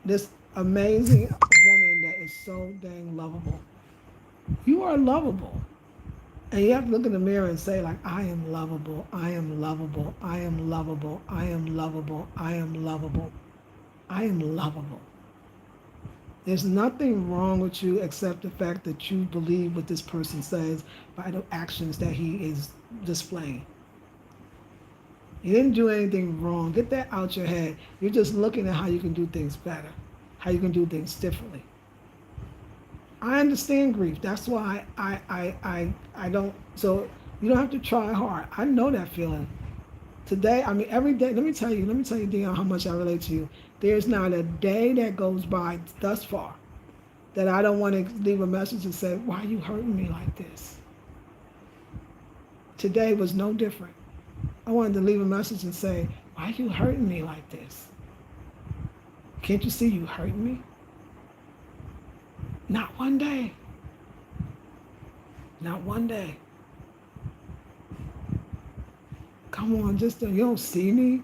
this amazing woman that is so dang lovable, you are lovable. And you have to look in the mirror and say, like, I am lovable, I am lovable, I am lovable, I am lovable, I am lovable, I am lovable. There's nothing wrong with you except the fact that you believe what this person says by the actions that he is displaying. You didn't do anything wrong. Get that out your head. You're just looking at how you can do things better, how you can do things differently. I understand grief. That's why I don't, so you don't have to try hard. I know that feeling. Today, I mean, every day, let me tell you, Dion, how much I relate to you. There's not a day that goes by thus far that I don't want to leave a message and say, why are you hurting me like this? Today was no different. I wanted to leave a message and say, why are you hurting me like this? Can't you see you hurting me? Not one day. Not one day. Come on, just you don't see me.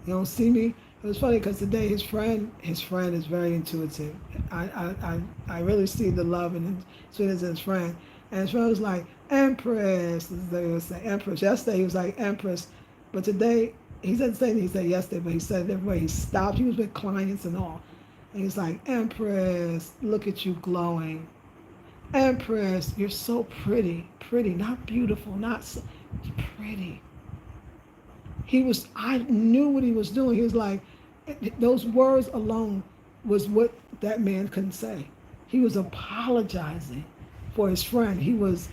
You don't see me. It was funny because today his friend is very intuitive. I really see the love and sweetness in his friend. And his friend was like, Empress. They would say Empress. Yesterday he was like Empress, but today he said the same thing he said yesterday, but he said it every way. He stopped. He was with clients and all, and he's like, Empress, look at you glowing. Empress, you're so pretty, pretty, not beautiful, not so pretty. I knew what he was doing. He was like, those words alone was what that man couldn't say. He was apologizing for his friend. He was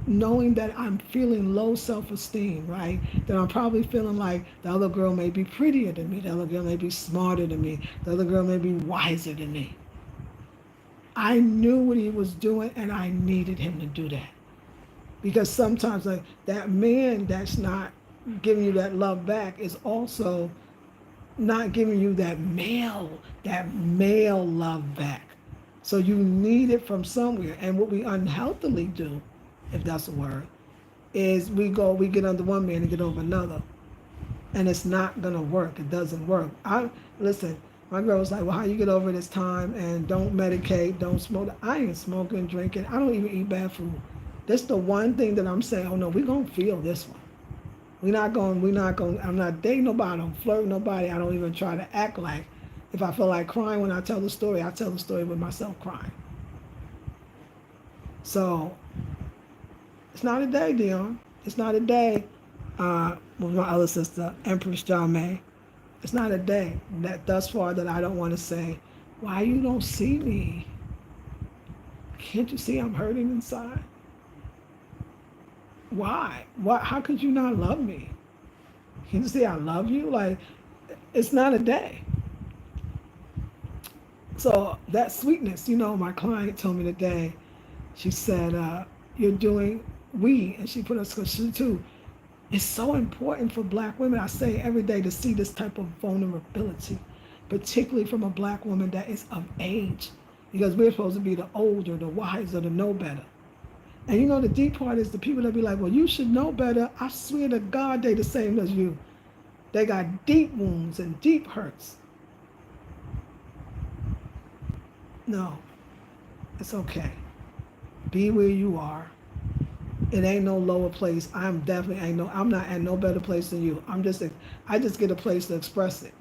knowing that I'm feeling low self-esteem, right? That I'm probably feeling like the other girl may be prettier than me. The other girl may be smarter than me. The other girl may be wiser than me. I knew what he was doing and I needed him to do that. Because sometimes like that man that's not giving you that love back is also not giving you that male love back. So you need it from somewhere. And what we unhealthily do, if that's a word, is we get under one man and get over another. And it's not gonna work. It doesn't work. Listen, my girl was like, well, how you get over this time and don't medicate, don't smoke. I ain't smoking, drinking. I don't even eat bad food. That's the one thing that I'm saying, oh no, we're gonna feel this one. I'm not dating nobody, I don't flirt with nobody, I don't even try to act like, if I feel like crying when I tell the story, I tell the story with myself crying. So, it's not a day, Dion. It's not a day with my other sister, Empress John May. It's not a day that thus far that I don't want to say, why you don't see me? Can't you see I'm hurting inside? Why? How could you not love me? Can you see I love you? Like, it's not a day. So that sweetness, my client told me today, she said, you're doing, and she put us too. It's so important for black women, I say every day, to see this type of vulnerability, particularly from a black woman that is of age, because we're supposed to be the older, the wiser, the know better. And you know the deep part is the people that be like, well, you should know better. I swear to God, they the same as you. They got deep wounds and deep hurts. No, it's okay. Be where you are. It ain't no lower place. I'm not at no better place than you. I just get a place to express it.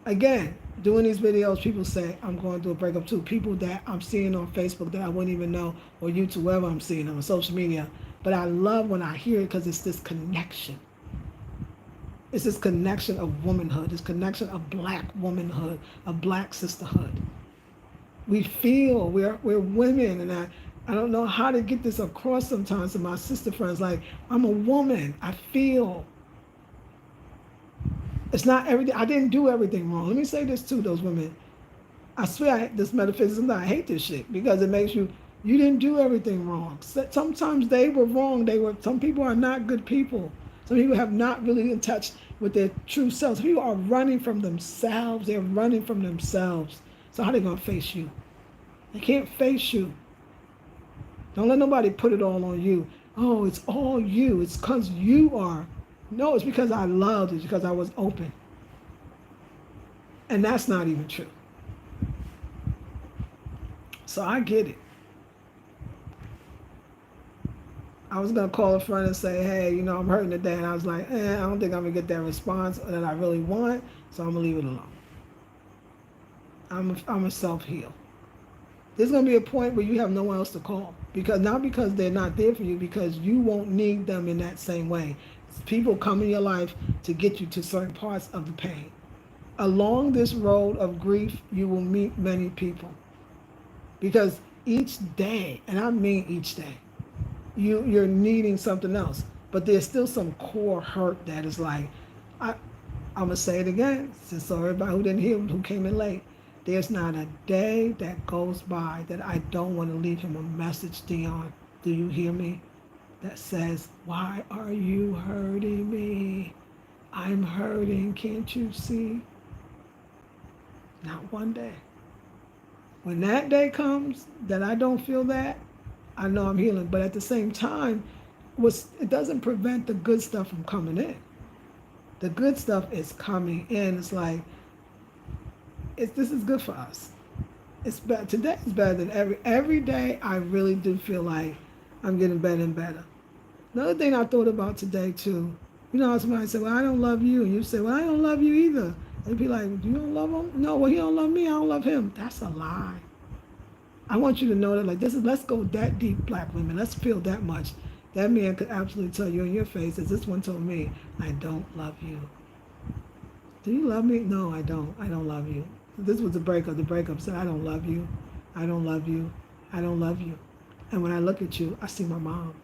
Again, doing these videos, people say I'm going through a breakup too. People that I'm seeing on Facebook that I wouldn't even know, or YouTube, wherever I'm seeing them on social media. But I love when I hear it because it's this connection. It's this connection of womanhood, this connection of black womanhood, of black sisterhood. We feel we're women, and I don't know how to get this across sometimes to my sister friends. Like, I'm a woman. I feel. It's not everything. I didn't do everything wrong. Let me say this to those women. I swear, this metaphysics, I hate this shit because it makes you didn't do everything wrong. Sometimes they were wrong. Some people are not good people. Some people have not really in touch with their true selves. Some people are running from themselves. They're running from themselves. So how are they going to face you? They can't face you. Don't let nobody put it all on you. Oh, it's all you. It's because you are. No, it's because I loved. It's because I was open. And that's not even true. So I get it. I was going to call a friend and say, hey, I'm hurting today. And I was like, I don't think I'm going to get that response that I really want. So I'm going to leave it alone. I'm a self-heal. There's going to be a point where you have no one else to call. Not because they're not there for you, because you won't need them in that same way. People come in your life to get you to certain parts of the pain. Along this road of grief, you will meet many people. Because each day, and I mean each day, you're needing something else. But there's still some core hurt that is like, I'm going to say it again, since everybody who didn't hear, who came in late. There's not a day that goes by that I don't want to leave him a message, Dion. Do you hear me? That says, why are you hurting me? I'm hurting, can't you see? Not one day. When that day comes that I don't feel that, I know I'm healing. But at the same time, it doesn't prevent the good stuff from coming in. The good stuff is coming in. It's like, this is good for us. It's better. Today is better than every day. I really do feel like I'm getting better and better. Another thing I thought about today too, how somebody said, well, I don't love you. And you say, well, I don't love you either. They'd be like, you don't love him? No, well, he don't love me. I don't love him. That's a lie. I want you to know that, like, let's go that deep, black women. Let's feel that much. That man could absolutely tell you in your face, as this one told me, I don't love you. Do you love me? No, I don't. I don't love you. This was the breakup. The breakup said, I don't love you. I don't love you. I don't love you. And when I look at you, I see my mom.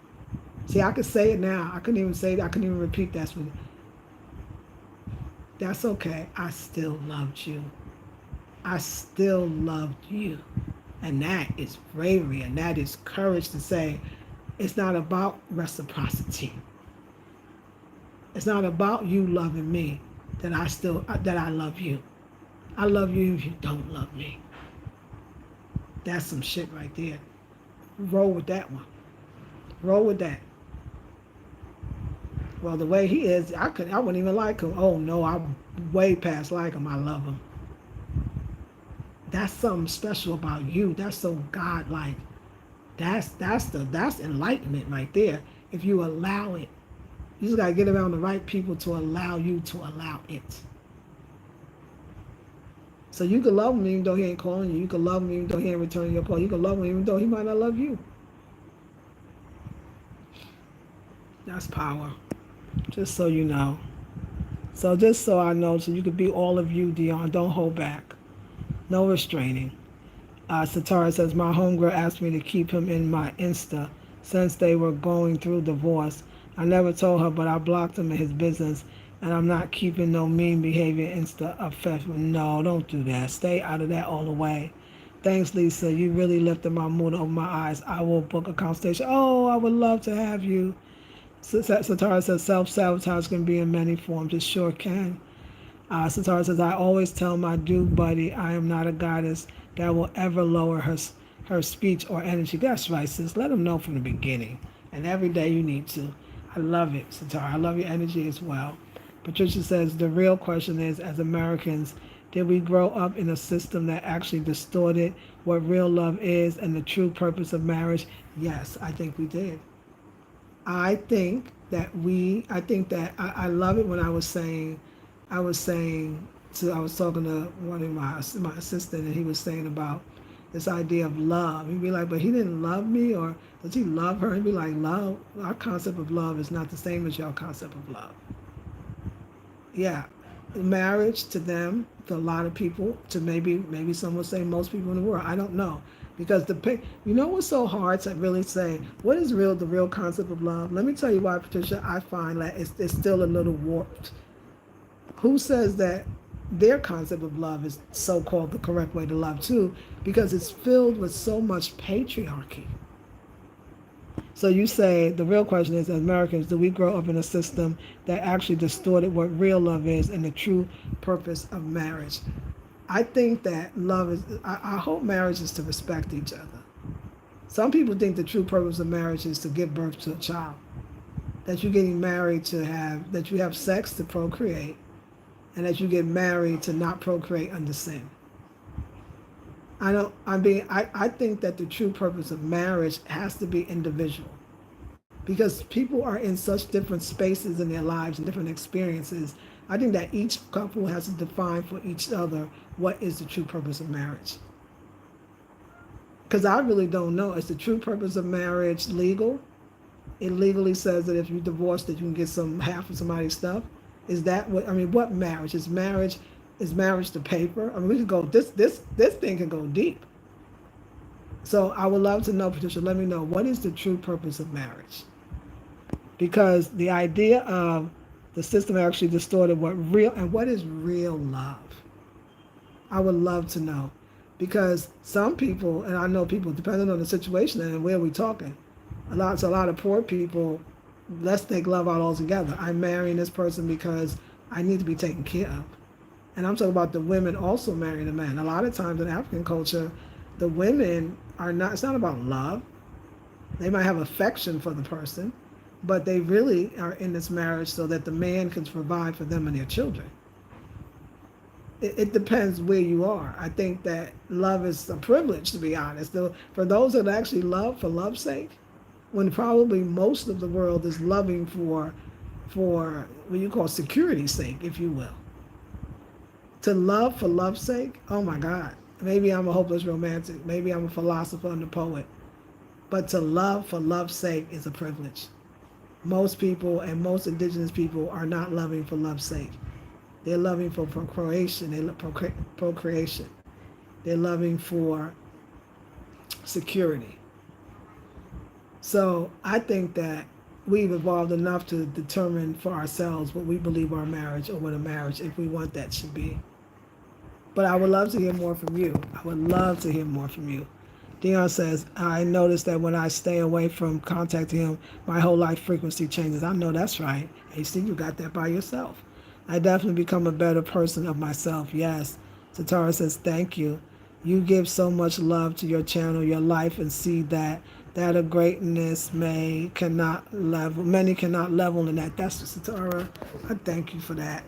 See, I could say it now. I couldn't even say it. I couldn't even repeat that. That's okay. I still loved you. I still loved you. And that is bravery, and that is courage to say, it's not about reciprocity. It's not about you loving me that I love you. I love you if you don't love me. That's some shit right there. Roll with that one. Roll with that. Well, the way he is, I wouldn't even like him. Oh no, I'm way past like him. I love him. That's something special about you. That's so godlike. That's enlightenment right there. If you allow it, you just gotta get around the right people to allow you to allow it. So you can love him even though he ain't calling you. You can love him even though he ain't returning your call. You can love him even though he might not love you. That's power. Just so you know. So just so I know, so you can be all of you, Dion. Don't hold back. No restraining. Satara says, my homegirl asked me to keep him in my Insta since they were going through divorce. I never told her, but I blocked him in his business, and I'm not keeping no mean behavior Insta up. No, don't do that. Stay out of that all the way. Thanks, Lisa. You really lifted my mood over my eyes. I will book a consultation. Oh, I would love to have you. Satara says, self-sabotage can be in many forms. It sure can. Satara says, I always tell my dude buddy I am not a goddess that will ever lower her speech or energy. That's right, sis. Let them know from the beginning. And every day you need to. I love it, Satara. I love your energy as well. Patricia says the real question is, as Americans, did we grow up in a system that actually distorted what real love is and the true purpose of marriage? Yes, I think we did. I think that I love it when I was saying I was talking to one of my assistant, and he was saying about this idea of love. He'd be like, but he didn't love me, or does he love her? He'd be like, love, our concept of love is not the same as your concept of love. Yeah, marriage to them, to a lot of people, to maybe some would say most people in the world. I don't know, because you know what's so hard to really say what is the real concept of love. Let me tell you why, Patricia. I find that it's still a little warped. Who says that their concept of love is so-called the correct way to love too? Because it's filled with so much patriarchy. So you say the real question is, as Americans, do we grow up in a system that actually distorted what real love is and the true purpose of marriage? I think that love is, I hope marriage is to respect each other. Some people think the true purpose of marriage is to give birth to a child. That you're getting married that you have sex to procreate, and that you get married to not procreate under sin. I think that the true purpose of marriage has to be individual, because people are in such different spaces in their lives and different experiences. I think that each couple has to define for each other what is the true purpose of marriage. Because I really don't know. Is the true purpose of marriage legal? It legally says that if you divorce, that you can get half of somebody's stuff. Is that what marriage is? Marriage the paper? I mean, we could go, this thing can go deep. So I would love to know, Patricia, let me know, what is the true purpose of marriage? Because the idea of the system actually distorted what is real love? I would love to know. Because some people, and I know people, depending on the situation and where we're talking, a lot of poor people, let's take love out altogether. I'm marrying this person because I need to be taken care of. And I'm talking about the women also marrying the men. A lot of times in African culture, the women it's not about love. They might have affection for the person, but they really are in this marriage so that the man can provide for them and their children. It depends where you are. I think that love is a privilege, to be honest. For those that actually love for love's sake, when probably most of the world is loving for what you call security's sake, if you will. To love for love's sake, oh my God. Maybe I'm a hopeless romantic. Maybe I'm a philosopher and a poet. But to love for love's sake is a privilege. Most people and most indigenous people are not loving for love's sake. They're loving for procreation. Procreation. They're loving for security. So I think that we've evolved enough to determine for ourselves what we believe our marriage, or what a marriage, if we want that, should be. But I would love to hear more from you. I would love to hear more from you. Dion says, I noticed that when I stay away from contacting him, my whole life frequency changes. I know that's right. And you see, you got that by yourself. I definitely become a better person of myself. Yes. Satara says, thank you. You give so much love to your channel, your life, and see that of greatness many cannot level in that. That's Satara. I thank you for that.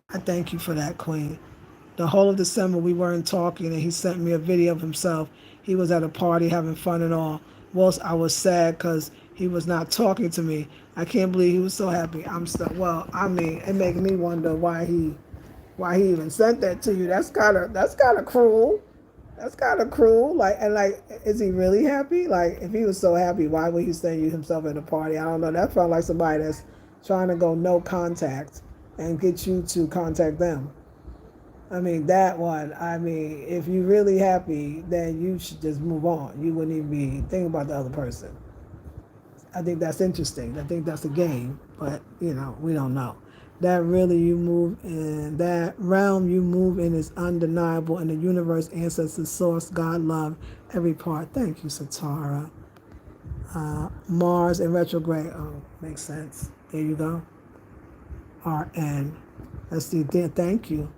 I thank you for that, Queen. The whole of December we weren't talking, and he sent me a video of himself. He was at a party having fun and all. Well, I was sad because he was not talking to me. I can't believe he was so happy. It makes me wonder why he even sent that to you. That's kind of cruel. That's kind of cruel. Is he really happy? Like, if he was so happy, why would he send you himself at a party? I don't know. That felt like somebody that's trying to go no contact and get you to contact them. If you're really happy, then you should just move on. You wouldn't even be thinking about the other person. I think that's interesting. I think that's a game, but, we don't know. That realm you move in is undeniable, and the universe, ancestors, source, God, love, every part. Thank you, Satara. Mars in retrograde. Oh, makes sense. There you go. RN. Let's see. Thank you.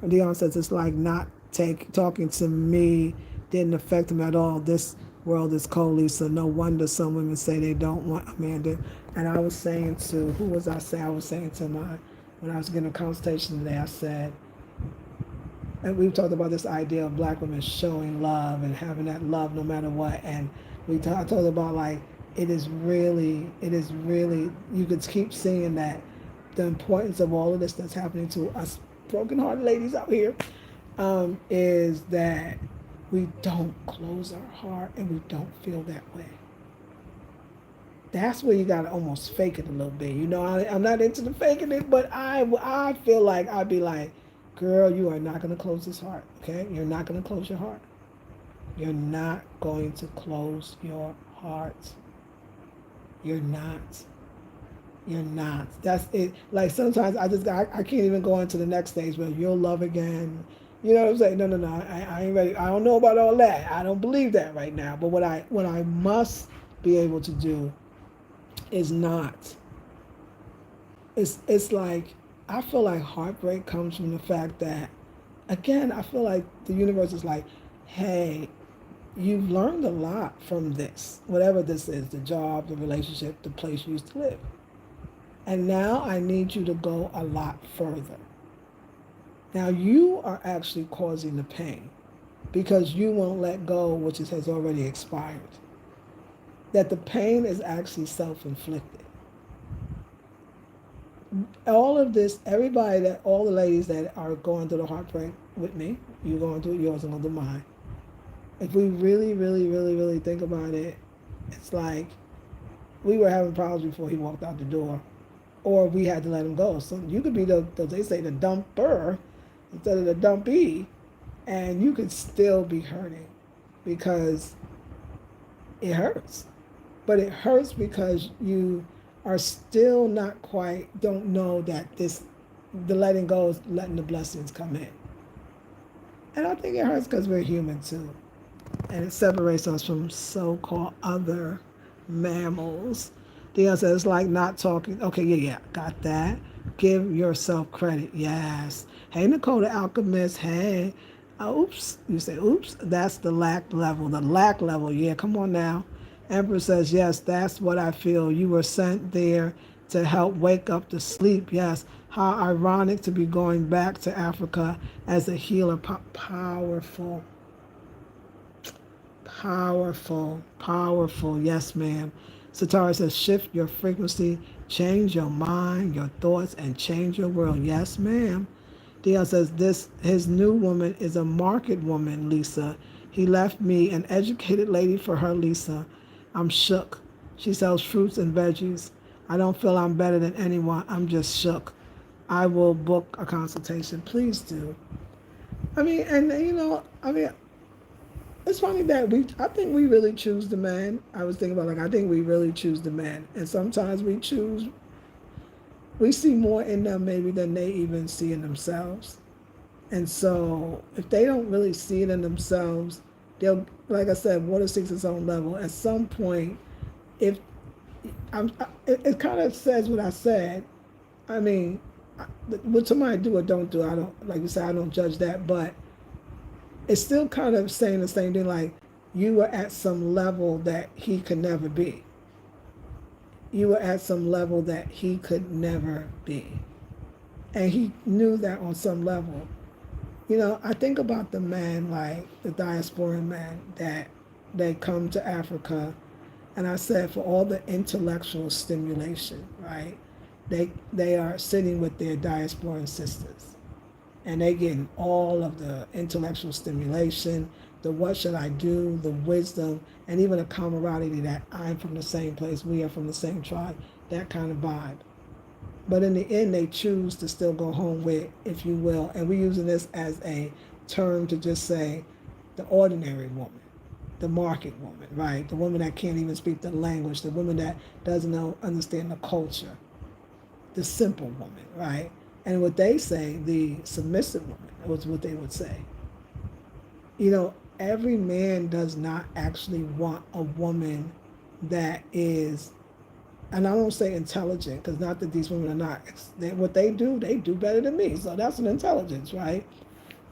Dion says it's like not talking to me didn't affect them at all. This world is cold, Lisa. No wonder some women say they don't want Amanda. And I was saying to, who was I saying? I was saying to when I was getting a consultation today, I said, and we talked about this idea of black women showing love and having that love no matter what. And I talked about like, it is really, you could keep seeing that the importance of all of this that's happening to us broken-hearted ladies out here, is that we don't close our heart and we don't feel that way. That's where you gotta almost fake it a little bit. I'm not into the faking it, but I feel like I'd be like, girl, you are not gonna close this heart, okay? You're not gonna close your heart. You're not going to close your heart. You're not. You're not. That's it. Like sometimes I can't even go into the next stage where you'll love again. You know what I'm saying? No. I ain't ready. I don't know about all that. I don't believe that right now. But what I must be able to do is not. It's like I feel like heartbreak comes from the fact that, again, I feel like the universe is like, hey, you've learned a lot from this, whatever this is, the job, the relationship, the place you used to live. And now I need you to go a lot further. Now you are actually causing the pain because you won't let go, which has already expired. That the pain is actually self-inflicted. All of this, all the ladies that are going through the heartbreak with me, you're going through yours and I'll do mine. If we really think about it, it's like we were having problems before he walked out the door, or we had to let him go. So you could be they say the dumper instead of the dumpy, and you could still be hurting because it hurts. But it hurts because you are still not quite, don't know that the letting go is letting the blessings come in. And I think it hurts because we're human too. And it separates us from so-called other mammals. Dion says it's like not talking. Okay, yeah, got that. Give yourself credit. Yes. Hey, Nicole, the alchemist. Hey. Oops. You say, oops. That's the lack level. The lack level. Yeah, come on now. Emperor says, yes, that's what I feel. You were sent there to help wake up the sleep. Yes. How ironic to be going back to Africa as a healer. Powerful. Powerful. Yes, ma'am. Satara says, shift your frequency, change your mind, your thoughts, and change your world. Yes, ma'am. Dion says, his new woman is a market woman, Lisa. He left me an educated lady for her, Lisa. I'm shook. She sells fruits and veggies. I don't feel I'm better than anyone. I'm just shook. I will book a consultation. Please do. It's funny that I think we really choose the man. I was thinking about I think we really choose the man. And sometimes we see more in them maybe than they even see in themselves. And so if they don't really see it in themselves, they'll, like I said, water seeks its own level. At some point, if it kind of says what I said. I mean, what somebody do or don't do, I don't, like you said, I don't judge that, but it's still kind of saying the same thing, like you were at some level that he could never be. You were at some level that he could never be. And he knew that on some level. I think about the man, like the diasporan man that they come to Africa, and I said for all the intellectual stimulation, right? They are sitting with their diasporan sisters. And they getting all of the intellectual stimulation, the what should I do, the wisdom, and even the camaraderie that I'm from the same place, we are from the same tribe, that kind of vibe. But in the end, they choose to still go home with, if you will, and we're using this as a term to just say the ordinary woman, the market woman, right? The woman that can't even speak the language, the woman that doesn't understand the culture, the simple woman, right? And what they say, the submissive woman, was what they would say. Every man does not actually want a woman that is, and I don't say intelligent, because not that these women are not. What they do better than me. So that's an intelligence, right?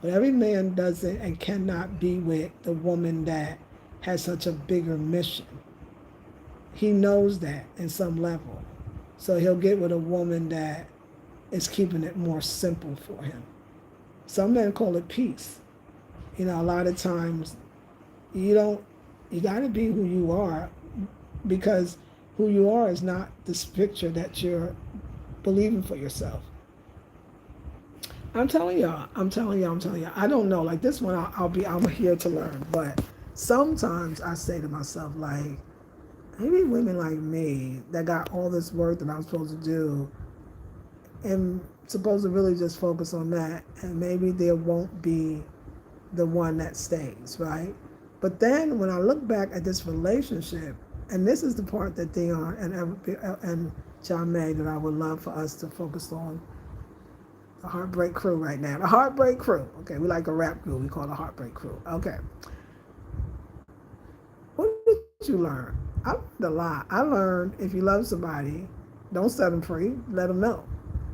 But every man doesn't and cannot be with the woman that has such a bigger mission. He knows that in some level. So he'll get with a woman that is keeping it more simple for him. Some men call it peace. A lot of times you don't, you got to be who you are, because who you are is not this picture that you're believing for yourself. I'm telling y'all. I don't know. Like this one, I'm here to learn. But sometimes I say to myself, like, maybe women like me that got all this work that I'm supposed to do and supposed to really just focus on that, and maybe there won't be the one that stays, right? But then when I look back at this relationship, and this is the part that Dion and John May that I would love for us to focus on, the Heartbreak Crew right now. The Heartbreak Crew. Okay, we like a rap group. We call it the Heartbreak Crew. Okay. What did you learn? I learned a lot. I learned if you love somebody, don't set them free. Let them know.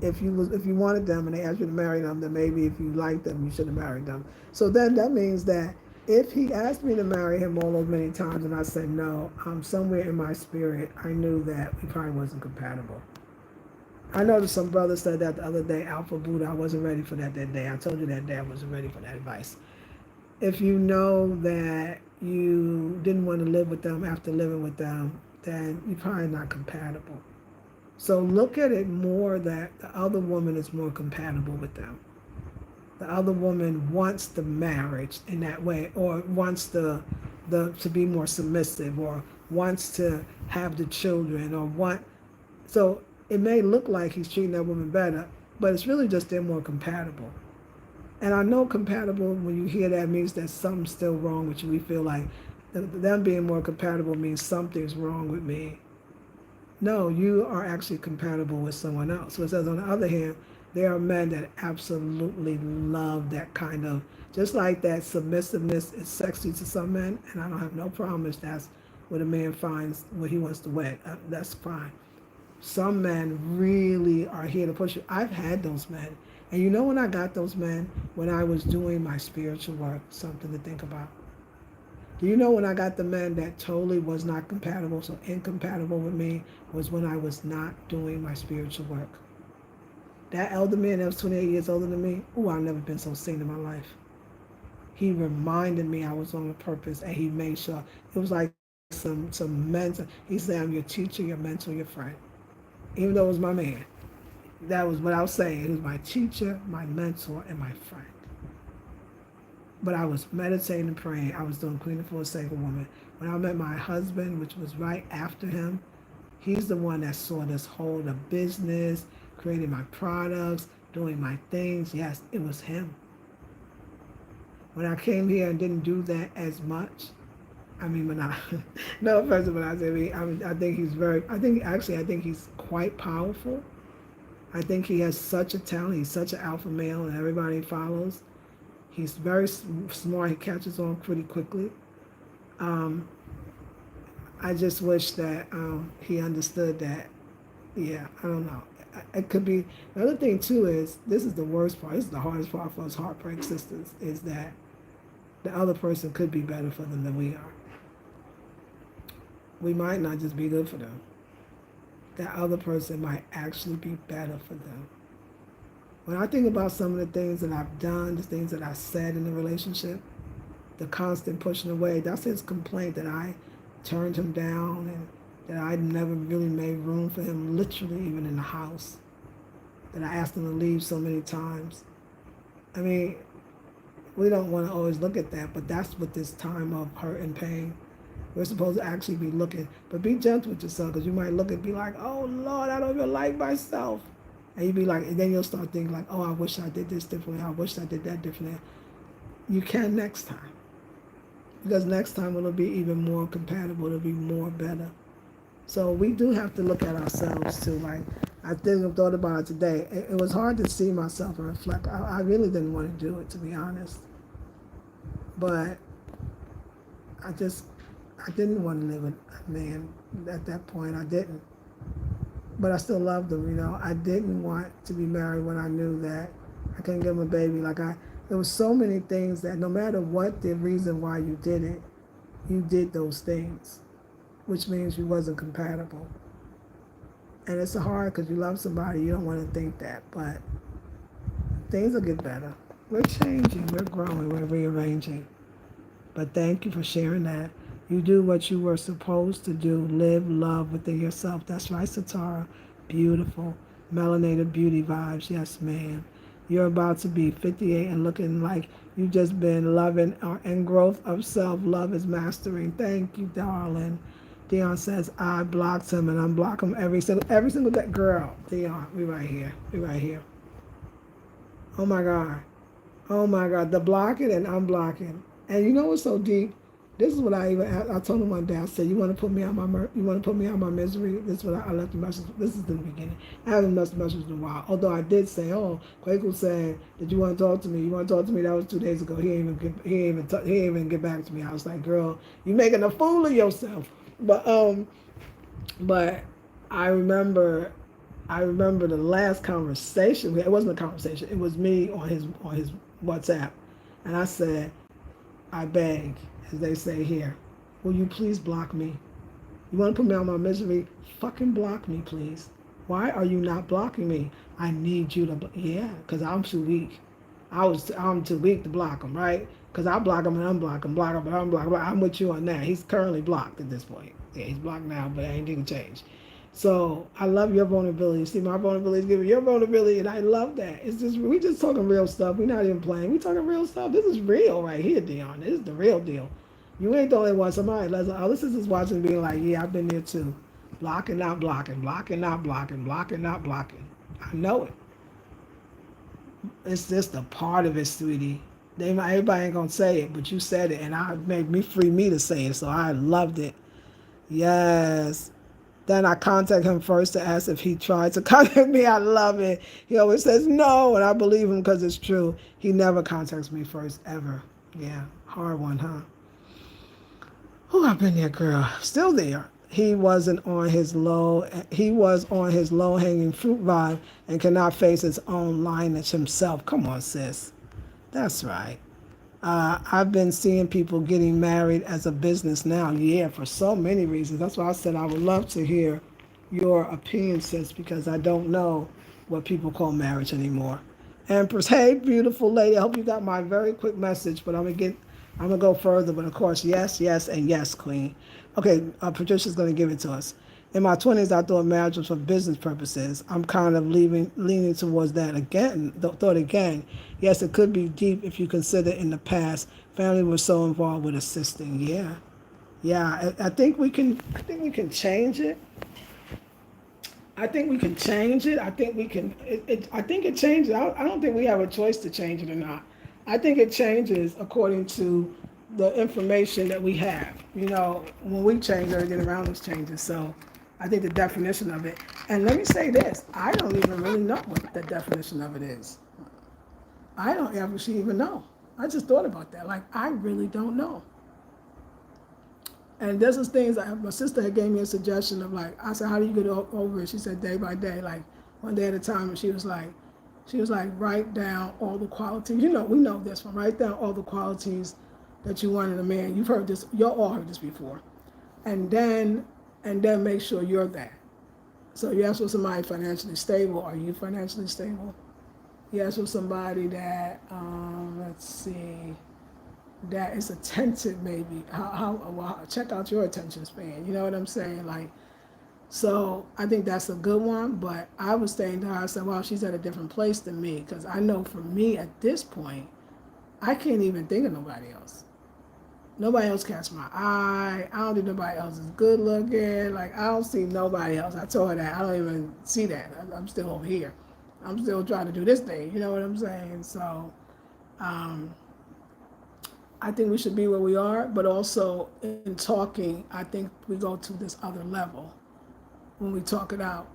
If you wanted them and they asked you to marry them, then maybe if you liked them, you should have married them. So then that means that if he asked me to marry him all those many times and I said no, somewhere in my spirit I knew that we probably wasn't compatible. I noticed some brother said that the other day, Alpha Buddha, I wasn't ready for that day. I told you that day I wasn't ready for that advice. If you know that you didn't want to live with them after living with them, then you're probably not compatible. So look at it more that the other woman is more compatible with them. The other woman wants the marriage in that way, or wants the to be more submissive, or wants to have the children, or want. So it may look like he's treating that woman better, but it's really just they're more compatible. And I know compatible, when you hear that, means that something's still wrong with you. We feel like them being more compatible means something's wrong with me. No, you are actually compatible with someone else. So it says, on the other hand, there are men that absolutely love that kind of, just like that submissiveness is sexy to some men, and I don't have no problem if that's what a man finds what he wants to wed. That's fine. Some men really are here to push you. I've had those men. And you know when I got those men? When I was doing my spiritual work, something to think about. Do you know when I got the men that totally was not compatible, so incompatible with me, was when I was not doing my spiritual work? That elder man that was 28 years older than me, I've never been so seen in my life. He reminded me I was on a purpose, and he made sure. It was like some mentor. He said, I'm your teacher, your mentor, your friend. Even though it was my man. That was what I was saying. He was my teacher, my mentor, and my friend. But I was meditating and praying. I was doing cleaning for a single woman. When I met my husband, which was right after him, he's the one that saw this whole the business, creating my products, doing my things. Yes, it was him. When I came here and didn't do that as much, when I, no offense, when I say, I think he's I think he's quite powerful. I think he has such a talent. He's such an alpha male, and everybody follows. He's very smart. He catches on pretty quickly. Um, I just wish that he understood that. Yeah, I don't know. It could be. The other thing too is, this is the worst part. This is the hardest part for us heartbreak sisters, is that the other person could be better for them than we are. We might not just be good for them. That other person might actually be better for them. When I think about some of the things that I've done, the things that I said in the relationship, the constant pushing away, that's his complaint, that I turned him down and that I never really made room for him, literally even in the house, that I asked him to leave so many times. We don't want to always look at that, but that's what this time of hurt and pain, we're supposed to actually be looking. But be gentle with yourself, because you might look and be like, oh Lord, I don't even like myself. And you be like, and then you'll start thinking like, oh, I wish I did this differently. I wish I did that differently. You can next time. Because next time it'll be even more compatible. It'll be more better. So we do have to look at ourselves too. Like, I think I've thought about it today. It was hard to see myself and reflect. I really didn't want to do it, to be honest. But I didn't want to live with a man at that point. I didn't. But I still loved him, I didn't want to be married when I knew that I couldn't give him a baby. Like There was so many things that no matter what the reason why you did it, you did those things, which means you wasn't compatible. And it's hard because you love somebody, you don't want to think that, but things will get better. We're changing, we're growing, we're rearranging. But thank you for sharing that. You do what you were supposed to do. Live love within yourself. That's right, Satara. Beautiful. Melanated beauty vibes. Yes, ma'am. You're about to be 58 and looking like you've just been loving and growth of self. Love is mastering. Thank you, darling. Dion says, I blocked him and unblock him every single day. Girl, Dion, we right here. We right here. Oh my God. Oh my God, the blocking and unblocking. And you know what's so deep? This is what I told him one day. I said, "You want to put me out you want to put me out my misery." This is what I left the message. This is the beginning. I haven't left the message in a while. Although I did say, "Oh, Quaker said, did you want to talk to me? You want to talk to me?" That was 2 days ago. He ain't even get back to me. I was like, "Girl, you making a fool of yourself." But but I remember I remember the last conversation. It wasn't a conversation. It was me on his WhatsApp, and I said, "I beg, as they say here, will you please block me? You want to put me out of my misery? Fucking block me, please. Why are you not blocking me? I need you to. Yeah, because I'm too weak. I'm too weak to block him, right? Because I block him and unblock him, block him and unblock him. I'm with you on that. He's currently blocked at this point. Yeah, he's blocked now, but anything can change. So I love your vulnerability. See, my vulnerability is giving your vulnerability, and I love that. It's just we just talking real stuff. We're not even playing. We talking real stuff. This is real right here, Dion. This is the real deal. You ain't the only one. Somebody, other sisters watching, being like, "Yeah, I've been there too. Blocking, not blocking. Blocking, not blocking. Blocking, not blocking." I know it. It's just a part of it, sweetie. Everybody ain't gonna say it, but you said it, and I made me free me to say it. So I loved it. Yes. Then I contact him first to ask if he tried to contact me. I love it. He always says no, and I believe him because it's true. He never contacts me first, ever. Yeah, hard one, huh? Oh, I've been there, girl. Still there. He was on his low hanging fruit vibe and cannot face his own lineage himself. Come on, sis. That's right. I've been seeing people getting married as a business now. Yeah, for so many reasons. That's why I said I would love to hear your opinion, sis, because I don't know what people call marriage anymore. Empress, hey, beautiful lady. I hope you got my very quick message, but I'm gonna go further. But of course, yes, yes, and yes, Queen. Okay, Patricia's gonna give it to us. In my 20s, I thought marriage was for business purposes. I'm kind of leaning towards that again. Thought again. Yes, it could be deep if you consider in the past family was so involved with assisting. Yeah, yeah. I think we can. I think we can change it. I think we can change it. I think we can. I think it changes. I don't think we have a choice to change it or not. I think it changes according to the information that we have. You know, when we change, everything around us changes. So I think the definition of it. And let me say this: I don't even really know what the definition of it is. I don't actually even know. I just thought about that. Like I really don't know. And there's those things. My sister had gave me a suggestion of like, I said, how do you get over it? She said, day by day, like one day at a time. And she was like, write down all the qualities. You know, we know this one. Write down all the qualities that you want in a man. You've heard this. Y'all all heard this before. And then, make sure you're that. So you ask for somebody financially stable. Are you financially stable? You ask for somebody that, let's see, that is attentive maybe. Well, check out your attention span. You know what I'm saying? Like, so I think that's a good one. But I was saying to her, I said, well, she's at a different place than me because I know for me at this point, I can't even think of nobody else. Nobody else catch my eye. I don't think nobody else is good looking. Like I don't see nobody else. I told her that I don't even see that. I'm still over here. I'm still trying to do this thing. You know what I'm saying? So. I think we should be where we are, but also in talking, I think we go to this other level when we talk it out.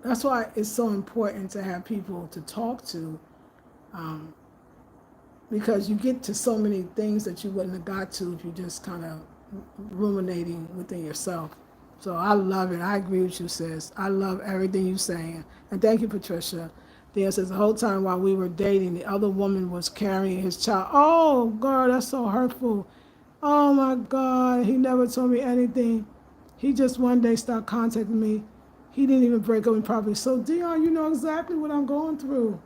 That's why it's so important to have people to talk to, um, because you get to so many things that you wouldn't have got to if you just kind of ruminating within yourself. So I love it. I agree with you, sis. I love everything you're saying. And thank you, Patricia. Then says the whole time while we were dating, the other woman was carrying his child. Oh, God, that's so hurtful. Oh, my God, he never told me anything. He just one day started contacting me. He didn't even break up with me properly. So, Dion, you know exactly what I'm going through.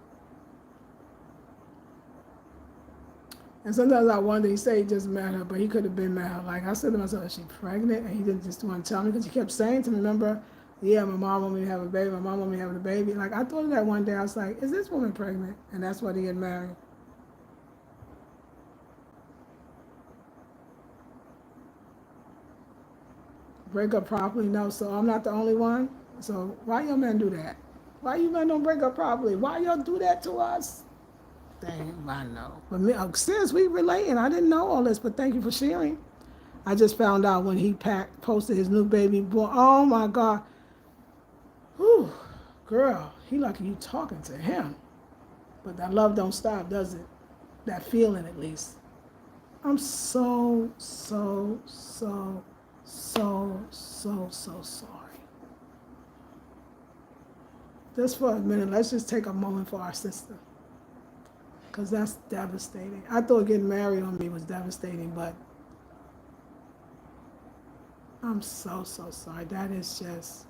And sometimes I wonder, he said he just met her, but he could have been met her. Like I said to myself, is she pregnant? And he didn't just want to tell me because he kept saying to me, remember, yeah, my mom wanted me to have a baby. My mom wanted me to have a baby. Like I thought of that one day. I was like, is this woman pregnant? And that's why they get married. Break up properly? No. So I'm not the only one. So why your men do that? Why you men don't break up properly? Why y'all do that to us? Dang, I know. But me, since we relating, I didn't know all this, but thank you for sharing. I just found out when he posted his new baby boy. Oh my God. Whew, girl, he lucky you talking to him. But that love don't stop, does it? That feeling at least. I'm so sorry. Just for a minute, let's just take a moment for our sister. Because that's devastating. I thought getting married on me was devastating, but I'm so sorry. That is just,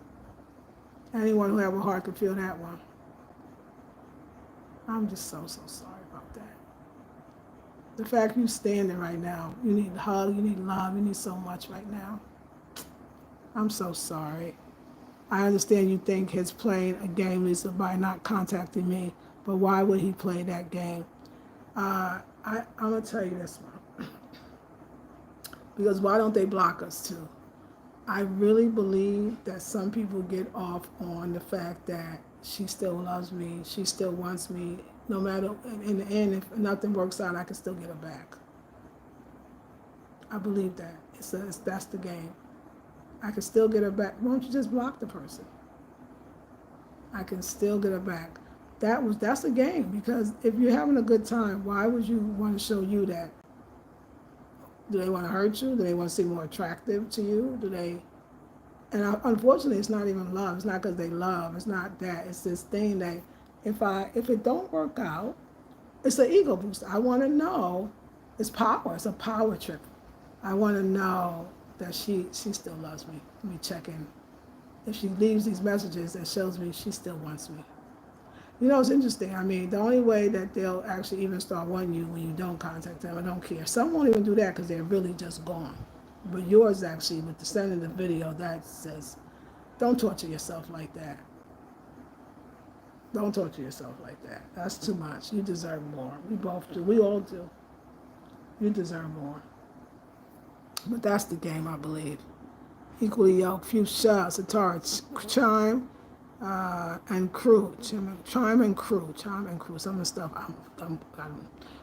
anyone who have a heart could feel that one. I'm just so sorry about that. The fact you standing right now, you need a hug, you need love, you need so much right now. I'm so sorry. I understand you think he's playing a game, Lisa, by not contacting me, but why would he play that game? I'm going to tell you this one. Because why don't they block us too? I really believe that some people get off on the fact that she still loves me, she still wants me, no matter, in the end, if nothing works out, I can still get her back. I believe that. That's the game. I can still get her back. Why don't you just block the person? I can still get her back. That's a game, because if you're having a good time, why would you want to show you that? Do they want to hurt you? Do they want to seem more attractive to you? Do they? And unfortunately, it's not even love. It's not because they love. It's not that. It's this thing that if it don't work out, it's an ego boost. I want to know. It's power. It's a power trip. I want to know that she still loves me. Let me check in. If she leaves these messages, that shows me she still wants me. You know, it's interesting. I mean, the only way that they'll actually even start wanting you when you don't contact them or don't care. Some won't even do that because they're really just gone. But yours actually, with the sending the video, that says, don't torture yourself like that. Don't torture yourself like that. That's too much. You deserve more. We both do. We all do. You deserve more. But that's the game, I believe. Equally yoked, Fuchsia, Sitar, Chime, and Crew. Chime and Crew. Some of the stuff I'm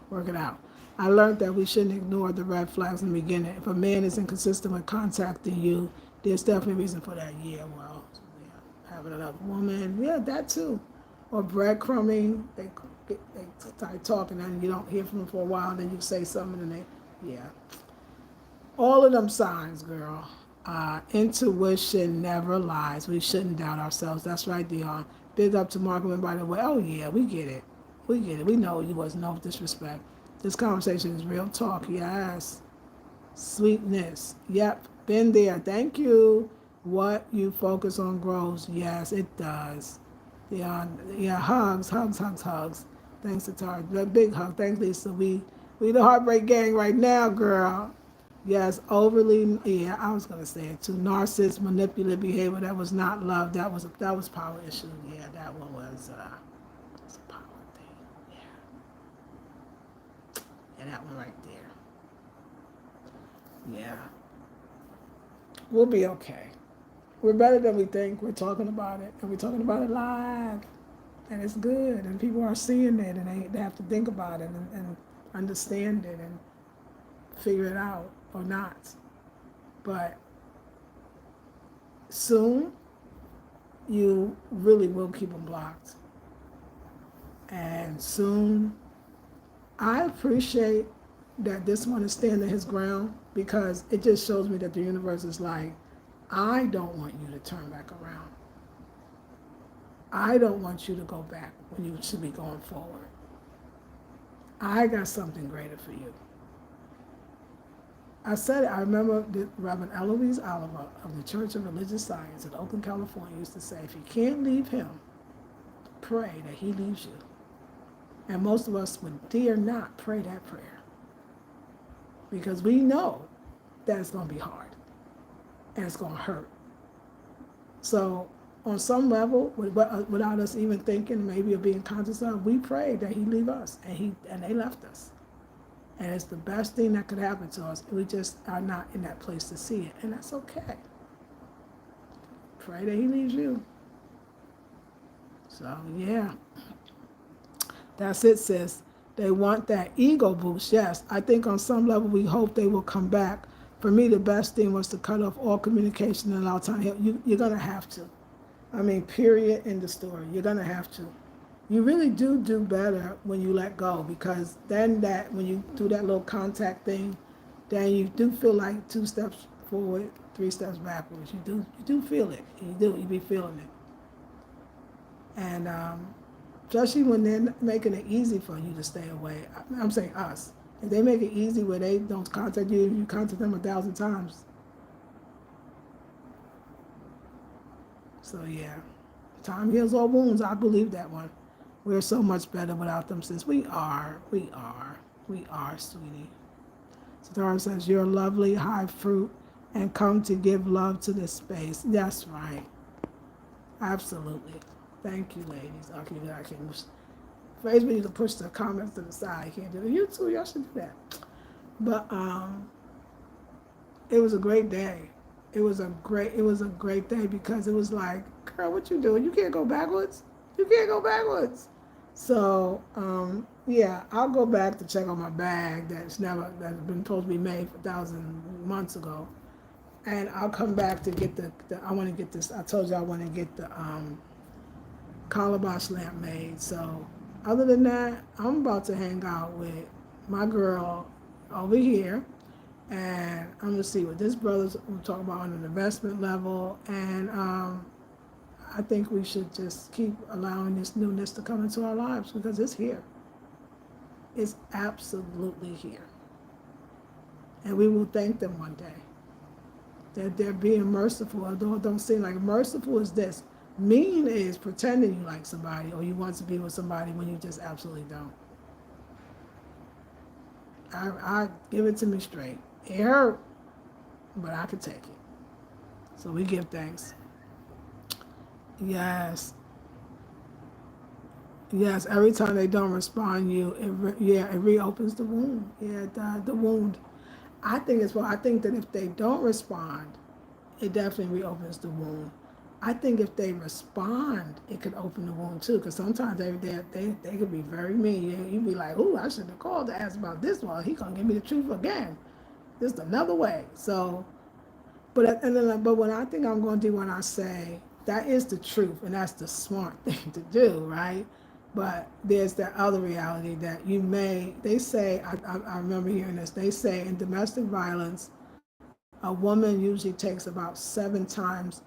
working out. I learned that we shouldn't ignore the red flags in the beginning. If a man is inconsistent with contacting you, there's definitely a reason for that. Yeah, well, yeah, having another woman, yeah, that too. Or breadcrumbing, they start talking and you don't hear from them for a while, and then you say something and yeah. All of them signs, girl. Intuition never lies. We shouldn't doubt ourselves. That's right, Dion. Big up to Markham, by the way. Oh, yeah, we get it. We get it. We know you was no disrespect. This conversation is real talk. Yes. Sweetness. Yep. Been there. Thank you. What you focus on grows. Yes, it does. Yeah, hugs. Thanks, Atari. A big hug. Thanks, Lisa. We the heartbreak gang right now, girl. Yes, overly. Yeah, I was gonna say it too. Narcissist, manipulative behavior. That was not love. That was power issue. Yeah, that one was a power thing. Yeah, that one right there. Yeah, we'll be okay. We're better than we think. We're talking about it, and we're talking about it live, and it's good. And people are seeing it, and they have to think about it and understand it and figure it out or not. But soon, you really will keep them blocked. And soon, I appreciate that this one is standing his ground, because it just shows me that the universe is like, I don't want you to turn back around. I don't want you to go back when you should be going forward. I got something greater for you. I said it, I remember Reverend Eloise Oliver of the Church of Religious Science in Oakland, California used to say, if you can't leave him, pray that he leaves you. And most of us would dare not pray that prayer because we know that it's going to be hard and it's going to hurt. So on some level, without us even thinking, maybe or being conscious of, we prayed that he leave us, and they left us. And it's the best thing that could happen to us. We just are not in that place to see it, and that's okay. Pray that he leaves you. So yeah, that's it, sis. They want that ego boost. Yes, I think on some level we hope they will come back. For me, the best thing was to cut off all communication and allow time. You're gonna have to. I mean, period, end of story. You're gonna have to. You really do better when you let go, because then that when you do that little contact thing, then you do feel like 2 steps forward, 3 steps backwards. You do feel it. You be feeling it. And especially when they're making it easy for you to stay away. I'm saying us. If they make it easy where they don't contact you, you contact them 1,000 times. So yeah, time heals all wounds. I believe that one. We're so much better without them, sis. We are, sweetie. So Dara says, you're lovely, high fruit, and come to give love to this space. That's right. Absolutely. Thank you, ladies. Okay, I can. Facebook, you can push the comments to the side. You can't do it. You too, y'all should do that. But it was a great day. It was a great day because it was like, girl, what you doing? You can't go backwards. You can't go backwards. So yeah, I'll go back to check on my bag that's been supposed to be made 1,000 months ago, and I'll come back to get the I want to get this. I told you I want to get the calabash lamp made. So other than that, I'm about to hang out with my girl over here, and I'm gonna see what this brother's talking about on an investment level, and I think we should just keep allowing this newness to come into our lives because it's here. It's absolutely here. And we will thank them one day. That they're being merciful, although it don't seem like merciful is this. Mean is pretending you like somebody or you want to be with somebody when you just absolutely don't. I give it to me straight. It hurt, but I could take it. So we give thanks. Yes. Yes, every time they don't respond, it reopens the wound. Yeah, the wound. I think that if they don't respond, it definitely reopens the wound. I think if they respond, it could open the wound too. Because sometimes they could be very mean. You'd be like, "Ooh, I should have called to ask about this one. He gonna give me the truth again, just another way." So, but what I think I'm gonna do when I say that is the truth, and that's the smart thing to do, right? But there's that other reality that they say, I remember hearing this, they say in domestic violence, a woman usually takes about 7 times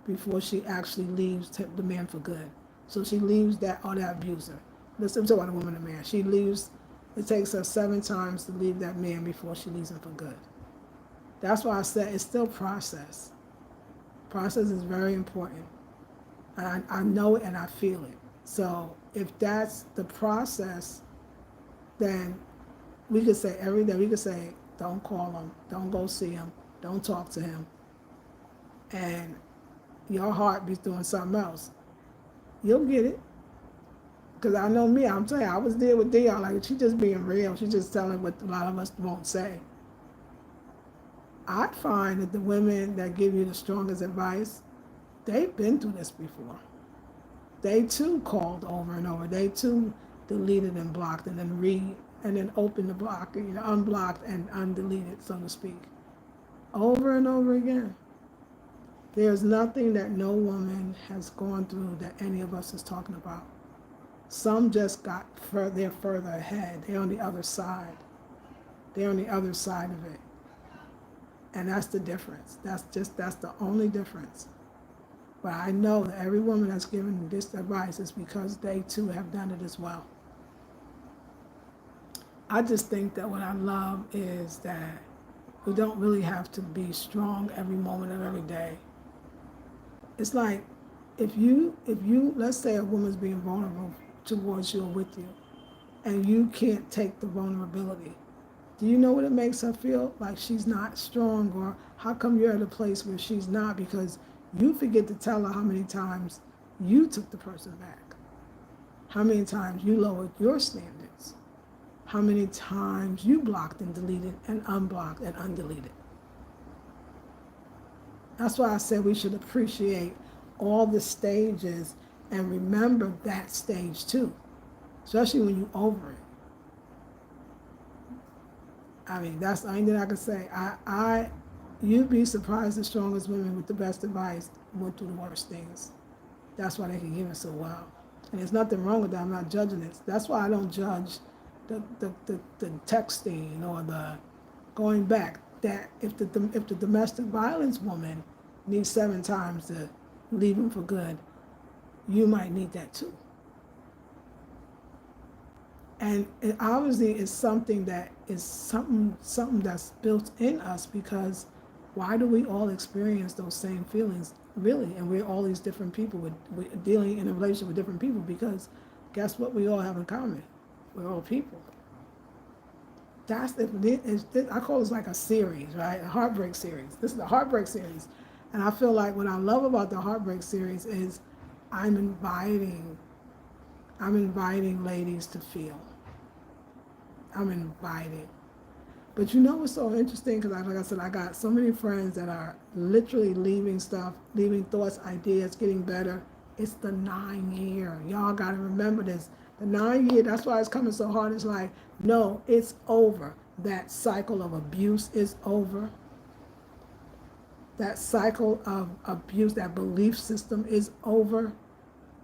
before she actually leaves the man for good. So she leaves that abuser. Listen to what a woman and man. She leaves, it takes her 7 times to leave that man before she leaves him for good. That's why I said it's still process. Process is very important. And I know it and I feel it. So if that's the process, then we could say every day, we could say, don't call him, don't go see him, don't talk to him. And your heart be doing something else. You'll get it. Because I know me, I'm telling you, I was there with Dion, like she just being real. She just telling what a lot of us won't say. I find that the women that give you the strongest advice, they've been through this before. They too called over and over. They too deleted and blocked and then opened the block, unblocked and undeleted, so to speak. Over and over again. There's nothing that no woman has gone through that any of us is talking about. Some just got they're further ahead. They're on the other side. They're on the other side of it. And that's the difference. That's the only difference. But I know that every woman that's given this advice is because they too have done it as well. I just think that what I love is that we don't really have to be strong every moment of every day. It's like if you let's say a woman's being vulnerable towards you or with you, and you can't take the vulnerability. Do you know what it makes her feel? Like she's not strong, or how come you're at a place where she's not? Because you forget to tell her how many times you took the person back, how many times you lowered your standards, how many times you blocked and deleted and unblocked and undeleted. That's why I said we should appreciate all the stages and remember that stage too, especially when you're over it. I mean, that's the only thing I can say. You'd be surprised the strongest women with the best advice went through the worst things. That's why they can give it so well. And there's nothing wrong with that. I'm not judging it. That's why I don't judge the texting or the going back. That if the domestic violence woman needs 7 times to leave him for good, you might need that too. And it obviously is something that is something that's built in us, because why do we all experience those same feelings really? And we're all these different people we're dealing in a relationship with different people, because guess what we all have in common? We're all people. That's I call this like a series, right? A heartbreak series. This is the heartbreak series. And I feel like what I love about the heartbreak series is I'm inviting ladies to feel. I'm inviting. But you know what's so interesting? Because like I said, I got so many friends that are literally leaving stuff, leaving thoughts, ideas, getting better. It's the 9 year. Y'all got to remember this. The 9 year, that's why it's coming so hard. It's like, no, it's over. That cycle of abuse is over. That cycle of abuse, that belief system is over.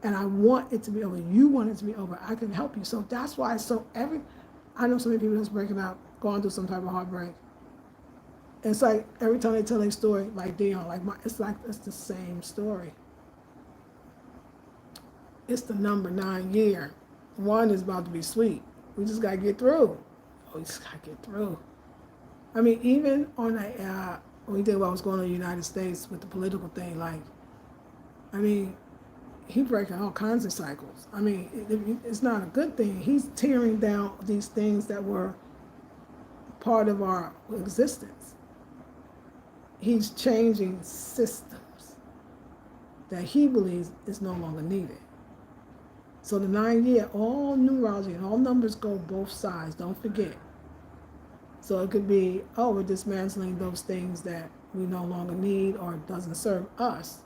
And I want it to be over. You want it to be over. I can help you. So that's why I know so many people that's breaking up, going through some type of heartbreak. It's like every time they tell their story, like Dion, it's the same story. It's the number 9 year. One is about to be sweet. We just gotta get through. We just gotta get through. I mean, even on when you think about what's going on in the United States with the political thing, he's breaking all kinds of cycles. I mean, it's not a good thing. He's tearing down these things that were part of our existence. He's changing systems that he believes is no longer needed. So the 9 year, all numerology and all numbers go both sides. Don't forget. So it could be, we're dismantling those things that we no longer need or doesn't serve us.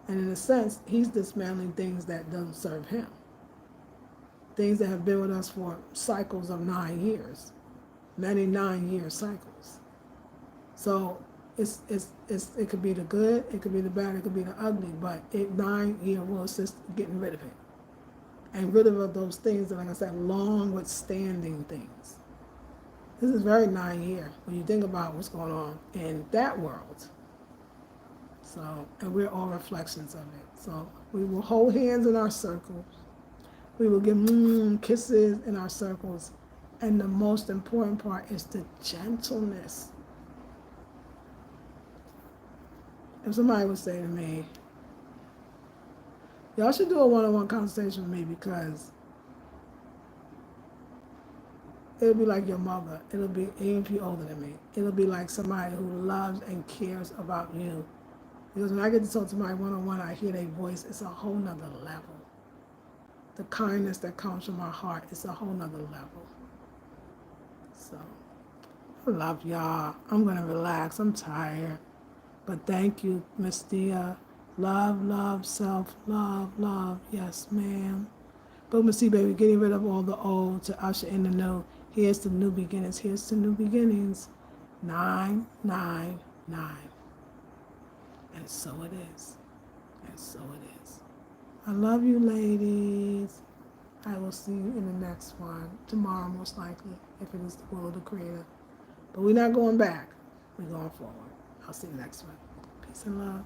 And in a sense, he's dismantling things that don't serve him. Things that have been with us for cycles of 9 years, many 9 year cycles. So it could be the good, it could be the bad, it could be the ugly, but 9 year will assist getting rid of it. And rid of those things that, like I said, long withstanding things. This is very 9 year when you think about what's going on in that world. So, and we're all reflections of it. So we will hold hands in our circles. We will give kisses in our circles. And the most important part is the gentleness. If somebody would say to me, y'all should do a one-on-one conversation with me, because it'll be like your mother. It'll be, even if you're older than me, it'll be like somebody who loves and cares about you. Because when I get to talk to somebody one-on-one, I hear their voice, it's a whole nother level. The kindness that comes from our heart is a whole nother level. So, I love y'all. I'm going to relax. I'm tired. But thank you, Miss Dia. Love, love, self-love, love. Yes, ma'am. But Miss C, baby, getting rid of all the old to usher in the new. Here's the new beginnings. Here's the new beginnings. 999. And so it is. And so it is. I love you, ladies. I will see you in the next one. Tomorrow, most likely, if it is the will of the Creator. But we're not going back. We're going forward. I'll see you next one. Peace and love.